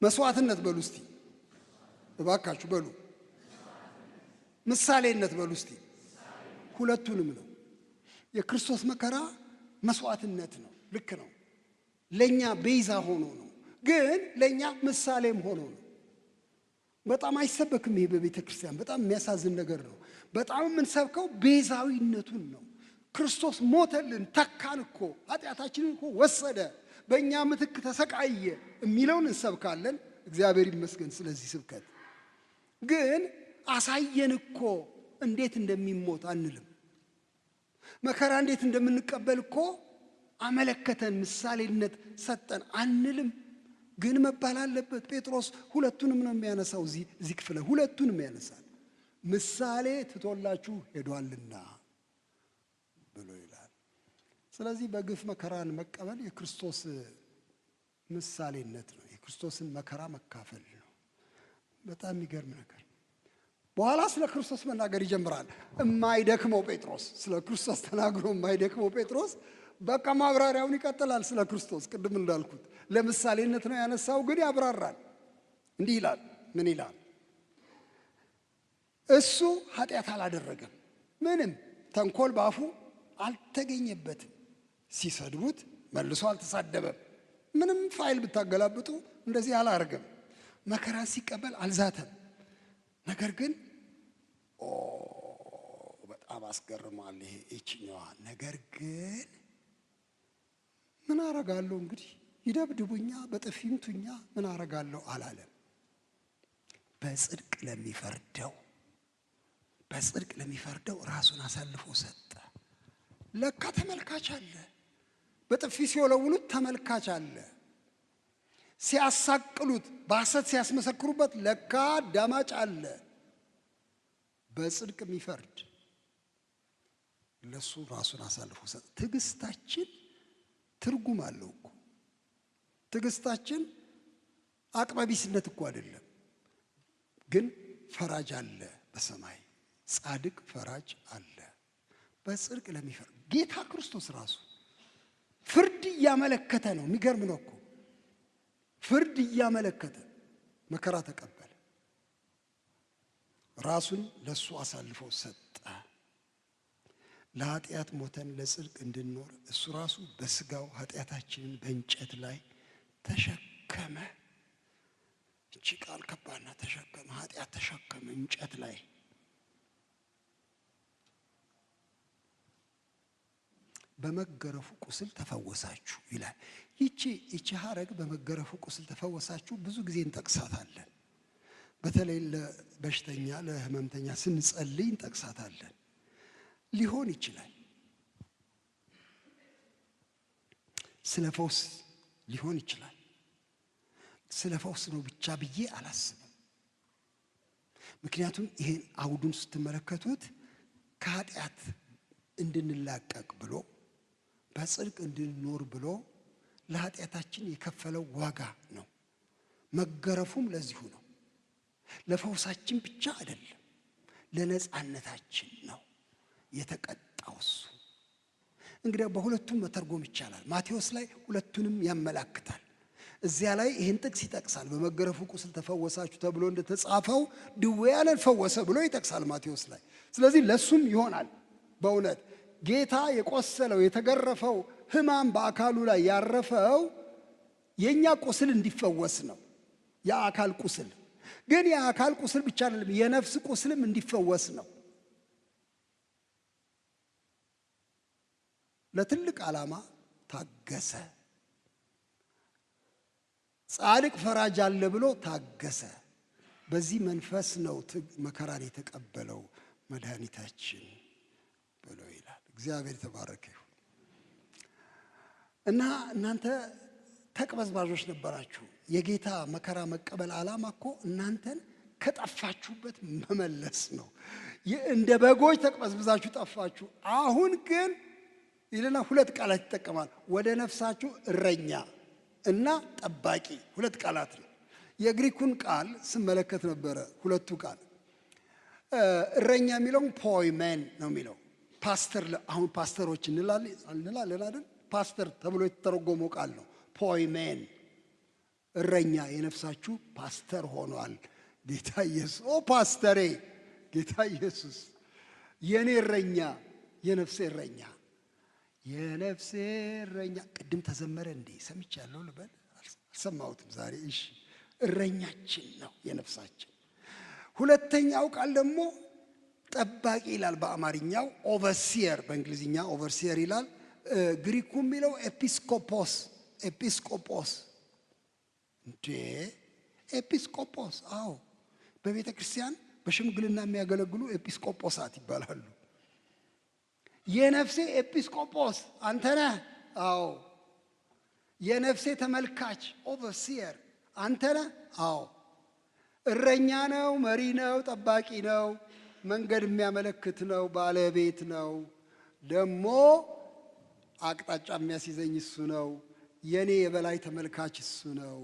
መስዋዕትነት በሉ እስቲ እባካችሁ በሉ። ምሳሌነት በሉ እስቲ። ሁለቱንም ነው። የክርስቶስ መከራ መስዋዕትነት ነው። ልክ ነው። ለእኛ ቤዛ ሆኖ ነው፣ ግን ለእኛ ምሳሌም ሆኖ ነው። በጣም አይሰበክም ይሄ በቤተ ክርስቲያን። በጣም የሚያሳዝን ነገር ነው። በጣም የምንሰብከው ቤዛዊነቱን ነው። ክርስቶስ ሞተልን፣ ተካን እኮ ኃጢአታችንን እኮ ወሰደ፣ በእኛ ምትክ ተሰቃየ የሚለውን እንሰብካለን። እግዚአብሔር ይመስገን ስለዚህ ስብከት። ግን አሳየን እኮ እንዴት እንደሚሞት አንልም። መከራ እንዴት እንደምንቀበል እኮ አመለከተን፣ ምሳሌነት ሰጠን አንልም። ግን መባል አለበት። ጴጥሮስ ሁለቱንም ነው የሚያነሳው። እዚህ ክፍል ሁለቱንም ያነሳል። ምሳሌ ትቶላችሁ ሄዷልና ብሎ ይላል። ስለዚህ በግፍ መከራን መቀበል የክርስቶስ ምሳሌነት ነው። የክርስቶስን መከራ መካፈል ነው። በጣም የሚገርም ነገር። በኋላ ስለ ክርስቶስ መናገር ይጀምራል። የማይደክመው ጴጥሮስ፣ ስለ ክርስቶስ ተናግሮ የማይደክመው ጴጥሮስ በቃ ማብራሪያውን ይቀጥላል። ስለ ክርስቶስ ቅድም እንዳልኩት ለምሳሌነት ነው ያነሳው፣ ግን ያብራራል። እንዲህ ይላል። ምን ይላል? እሱ ኃጢአት አላደረገም፣ ምንም ተንኮል ባፉ አልተገኘበትም። ሲሰድቡት መልሶ አልተሳደበም። ምንም ፋይል ብታገላብጡ እንደዚህ አላረገም። መከራን ሲቀበል አልዛተም። ነገር ግን በጣም አስገርማል። ይሄ እችኛዋ ነገር ግን ምን አረጋለሁ እንግዲህ ይደብድቡኛ፣ በጥፊ ይምቱኛ፣ ምን አረጋለሁ አላለም። በጽድቅ ለሚፈርደው ራሱን አሳልፎ ሰጠ። ለካ ተመልካች አለ። በጥፊ ሲወለውሉት ተመልካች አለ። ሲያሳቅሉት፣ በሐሰት ሲያስመሰክሩበት ለካ አዳማጭ አለ። በጽድቅ የሚፈርድ ለሱ ራሱን አሳልፎ ሰጠ። ትዕግስታችን ትርጉም አለው እኮ። ትዕግስታችን አቅመቢስነት እኮ አይደለም። ግን ፈራጅ አለ በሰማይ፣ ጻድቅ ፈራጅ አለ። በጽድቅ ለሚፈርድ ጌታ ክርስቶስ ራሱ ፍርድ እያመለከተ ነው። የሚገርም ነው እኮ። ፍርድ እያመለከተ መከራ ተቀበለ። ራሱን ለሱ አሳልፎ ሰጠ። ለኃጢአት ሞተን ለጽድቅ እንድንኖር እሱ ራሱ በስጋው ኃጢአታችንን በእንጨት ላይ ተሸከመ። እቺ ቃል ከባድና ተሸከመ፣ ኃጢአት ተሸከመ እንጨት ላይ። በመገረፉ ቁስል ተፈወሳችሁ ይላል። ይቺ ሐረግ በመገረፉ ቁስል ተፈወሳችሁ ብዙ ጊዜ እንጠቅሳታለን። በተለይ ለበሽተኛ ለሕመምተኛ ስንጸልይ እንጠቅሳታለን። ሊሆን ይችላል ስለ ፈውስ ሊሆን ይችላል። ስለ ፈውስ ነው ብቻ ብዬ አላስብም። ምክንያቱም ይሄን አውዱን ስትመለከቱት ከኃጢአት እንድንላቀቅ ብሎ በጽድቅ እንድንኖር ብሎ ለኃጢአታችን የከፈለው ዋጋ ነው። መገረፉም ለዚሁ ነው። ለፈውሳችን ብቻ አይደለም፣ ለነጻነታችን ነው የተቀጣው እሱ። እንግዲህ በሁለቱም መተርጎም ይቻላል። ማቴዎስ ላይ ሁለቱንም ያመላክታል። እዚያ ላይ ይህን ጥቅስ ይጠቅሳል። በመገረፉ ቁስል ተፈወሳችሁ ተብሎ እንደተጻፈው ድውያንን ፈወሰ ብሎ ይጠቅሳል ማቴዎስ ላይ። ስለዚህ ለሱም ይሆናል። በእውነት ጌታ የቆሰለው የተገረፈው ሕማም በአካሉ ላይ ያረፈው የኛ ቁስል እንዲፈወስ ነው። የአካል ቁስል ግን የአካል ቁስል ብቻ አይደለም፣ የነፍስ ቁስልም እንዲፈወስ ነው። ለትልቅ ዓላማ ታገሰ። ጻድቅ ፈራጅ አለ ብሎ ታገሰ። በዚህ መንፈስ ነው መከራን የተቀበለው መድኃኒታችን ብሎ ይላል። እግዚአብሔር የተባረከ ይሁን። እና እናንተ ተቅበዝባዦች ነበራችሁ። የጌታ መከራ መቀበል ዓላማ እኮ እናንተን ከጠፋችሁበት መመለስ ነው። እንደ በጎች ተቅበዝብዛችሁ ጠፋችሁ። አሁን ግን ይልና ሁለት ቃላት ይጠቀማል። ወደ ነፍሳችሁ እረኛ እና ጠባቂ፣ ሁለት ቃላት ነው። የግሪኩን ቃል ስመለከት ነበረ። ሁለቱ ቃል እረኛ የሚለው ፖይሜን ነው የሚለው። ፓስተር፣ አሁን ፓስተሮች እንላለን አይደል? ፓስተር ተብሎ የተተረጎመው ቃል ነው ፖይሜን። እረኛ፣ የነፍሳችሁ ፓስተር ሆኗል ጌታ ኢየሱስ። ኦ ፓስተሬ፣ ጌታ ኢየሱስ የኔ እረኛ፣ የነፍሴ እረኛ፣ የነፍሴ እረኛ። ቅድም ተዘመረ እንዴ? ሰምቻለሁ ልበል? አልሰማሁትም ዛሬ። እሺ፣ እረኛችን ነው የነፍሳችን። ሁለተኛው ቃል ደግሞ ጠባቂ ይላል በአማርኛው። ኦቨርሲየር፣ በእንግሊዝኛ ኦቨርሲየር ይላል። ግሪኩ የሚለው ኤጲስቆጶስ። ኤጲስቆጶስ እንዴ! ኤጲስቆጶስ፣ አዎ፣ በቤተ ክርስቲያን በሽምግልና የሚያገለግሉ ኤጲስቆጶሳት ይባላሉ። የነፍሴ ኤጲስቆጶስ አንተ ነህ። አዎ። የነፍሴ ተመልካች ኦቨርሲየር አንተ ነህ። አዎ። እረኛ ነው፣ መሪ ነው፣ ጠባቂ ነው፣ መንገድ የሚያመለክት ነው፣ ባለቤት ነው። ደግሞ አቅጣጫ የሚያስይዘኝ እሱ ነው። የኔ የበላይ ተመልካች እሱ ነው።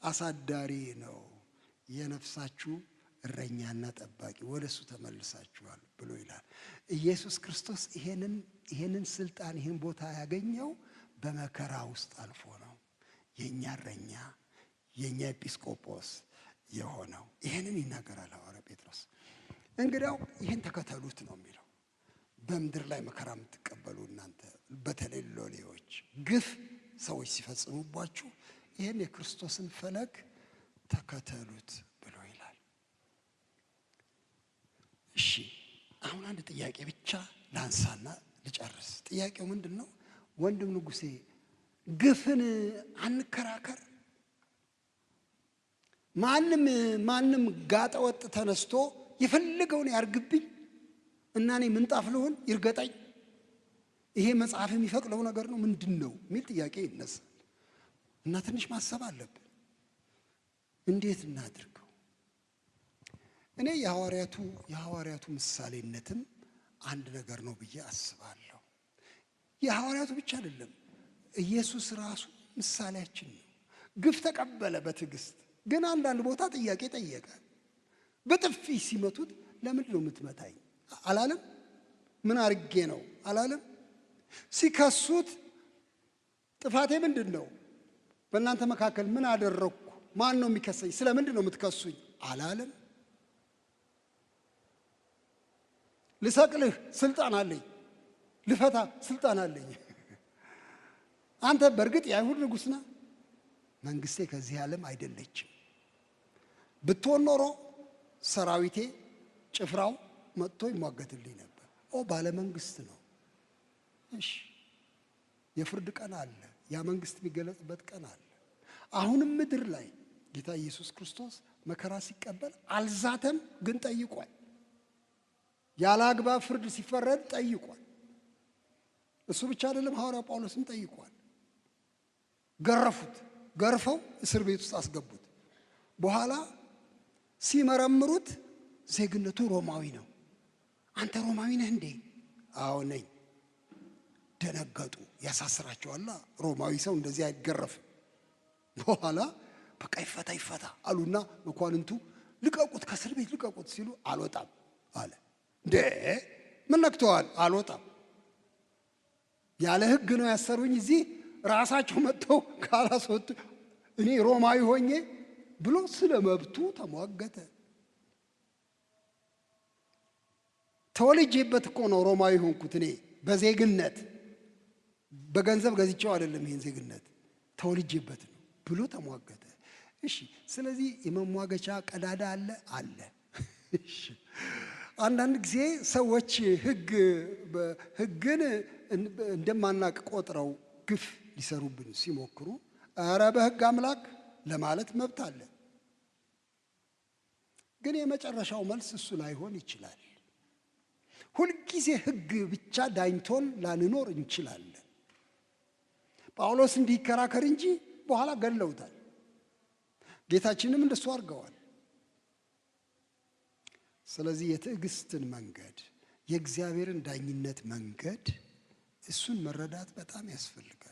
አሳዳሪ ነው። የነፍሳችሁ እረኛና ጠባቂ፣ ወደ እሱ ተመልሳችኋል ብሎ ይላል። ኢየሱስ ክርስቶስ ይሄንን ስልጣን፣ ይሄን ቦታ ያገኘው በመከራ ውስጥ አልፎ ነው። የኛ እረኛ፣ የኛ ኤጲስቆጶስ የሆነው ይሄንን ይናገራል ሐዋርያ ጴጥሮስ። እንግዲያው ይሄን ተከተሉት ነው የሚለው። በምድር ላይ መከራ የምትቀበሉ እናንተ በተለይ ሎሌዎች፣ ግፍ ሰዎች ሲፈጽሙባችሁ ይሄን የክርስቶስን ፈለግ ተከተሉት ብሎ ይላል። እሺ፣ አሁን አንድ ጥያቄ ብቻ ላንሳና ልጨርስ። ጥያቄው ምንድን ነው? ወንድም ንጉሴ፣ ግፍን አንከራከር? ማንም ጋጠወጥ ተነስቶ የፈለገውን ያርግብኝ እና እኔ ምንጣፍ ልሆን ይርገጠኝ፣ ይሄ መጽሐፍ የሚፈቅደው ነገር ነው ምንድን ነው የሚል ጥያቄ ይነሳል። እና ትንሽ ማሰብ አለብን። እንዴት እናድርገው? እኔ የሐዋርያቱ ምሳሌነትም አንድ ነገር ነው ብዬ አስባለሁ። የሐዋርያቱ ብቻ አይደለም፣ ኢየሱስ ራሱ ምሳሌያችን ነው። ግፍ ተቀበለ በትዕግስት፣ ግን አንዳንድ ቦታ ጥያቄ ጠየቀ። በጥፊ ሲመቱት ለምንድን ነው የምትመታኝ አላለም? ምን አርጌ ነው አላለም? ሲከሱት ጥፋቴ ምንድን ነው? በእናንተ መካከል ምን አደረግኩ? ማን ነው የሚከሰኝ? ስለምንድን ነው የምትከሱኝ አላለም? ልሰቅልህ ስልጣን አለኝ፣ ልፈታ ስልጣን አለኝ። አንተ በእርግጥ የአይሁድ ንጉሥ ነህ፣ መንግስቴ ከዚህ ዓለም አይደለችም። ብትሆን ኖሮ ሰራዊቴ፣ ጭፍራው መጥቶ ይሟገትልኝ ነበር። ባለ መንግስት ነው። እሺ፣ የፍርድ ቀን አለ፣ ያ መንግስት የሚገለጽበት ቀን አለ። አሁንም ምድር ላይ ጌታ ኢየሱስ ክርስቶስ መከራ ሲቀበል አልዛተም፣ ግን ጠይቋል። ያለ አግባብ ፍርድ ሲፈረድ ጠይቋል። እሱ ብቻ አይደለም፣ ሐዋርያ ጳውሎስም ጠይቋል። ገረፉት፣ ገርፈው እስር ቤት ውስጥ አስገቡት። በኋላ ሲመረምሩት ዜግነቱ ሮማዊ ነው። አንተ ሮማዊ ነህ እንዴ? አዎ ነኝ። ደነገጡ። ያሳስራቸዋል። ሮማዊ ሰው እንደዚህ አይገረፍም። በኋላ በቃ ይፈታ አሉና መኳንንቱ ልቀቁት፣ ከእስር ቤት ልቀቁት ሲሉ አልወጣም አለ። እንዴ ምን ነክተዋል? አልወጣም። ያለ ሕግ ነው ያሰሩኝ። እዚህ ራሳቸው መጥተው ካላስወጡ እኔ ሮማዊ ሆኜ ብሎ ስለ መብቱ ተሟገተ። ተወልጄበት እኮ ነው ሮማዊ ሆንኩት እኔ በዜግነት በገንዘብ ገዝቼው አይደለም። ይሄን ዜግነት ተወልጄበት ነው ብሎ ተሟገተ። እሺ፣ ስለዚህ የመሟገቻ ቀዳዳ አለ። እሺ፣ አንዳንድ ጊዜ ሰዎች ሕግን እንደማናቅ ቆጥረው ግፍ ሊሰሩብን ሲሞክሩ ኧረ በሕግ አምላክ ለማለት መብት አለ። ግን የመጨረሻው መልስ እሱ ላይሆን ይችላል። ሁልጊዜ ሕግ ብቻ ዳኝቶን ላንኖር እንችላለን። ጳውሎስ እንዲከራከር እንጂ በኋላ ገለውታል። ጌታችንም እንደሱ አድርገዋል። ስለዚህ የትዕግስትን መንገድ የእግዚአብሔርን ዳኝነት መንገድ እሱን መረዳት በጣም ያስፈልጋል።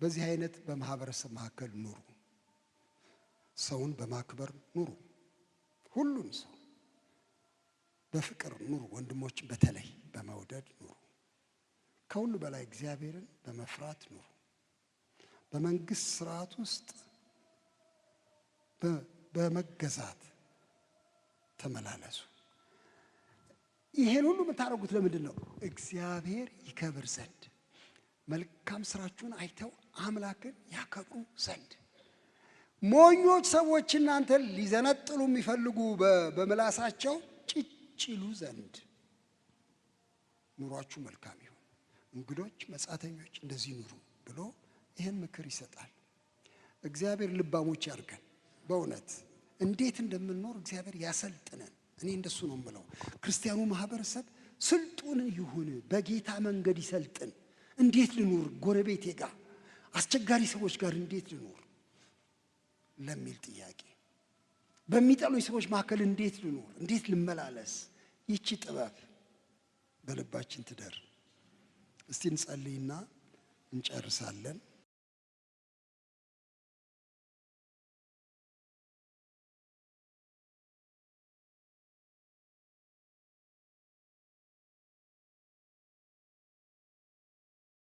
በዚህ አይነት በማህበረሰብ መካከል ኑሩ። ሰውን በማክበር ኑሩ። ሁሉን ሰው በፍቅር ኑሩ። ወንድሞችን በተለይ በመውደድ ኑሩ። ከሁሉ በላይ እግዚአብሔርን በመፍራት ኑሩ። በመንግስት ስርዓት ውስጥ በመገዛት ተመላለሱ። ይሄን ሁሉ የምታደርጉት ለምንድን ነው? እግዚአብሔር ይከብር ዘንድ፣ መልካም ስራችሁን አይተው አምላክን ያከብሩ ዘንድ። ሞኞች ሰዎች እናንተን ሊዘነጥሉ የሚፈልጉ በምላሳቸው ጭጭሉ ዘንድ ኑሯችሁ መልካም ይሁን። እንግዶች፣ መጻተኞች እንደዚህ ኑሩ ብሎ ይህን ምክር ይሰጣል። እግዚአብሔር ልባሞች ያርገን። በእውነት እንዴት እንደምንኖር እግዚአብሔር ያሰልጥነን። እኔ እንደሱ ነው የምለው። ክርስቲያኑ ማህበረሰብ ስልጡን ይሁን፣ በጌታ መንገድ ይሰልጥን። እንዴት ልኑር ጎረቤቴ ጋር፣ አስቸጋሪ ሰዎች ጋር እንዴት ልኑር ለሚል ጥያቄ፣ በሚጠሉኝ ሰዎች መካከል እንዴት ልኑር፣ እንዴት ልመላለስ፣ ይቺ ጥበብ በልባችን ትደር። እስቲ እንጸልይና እንጨርሳለን።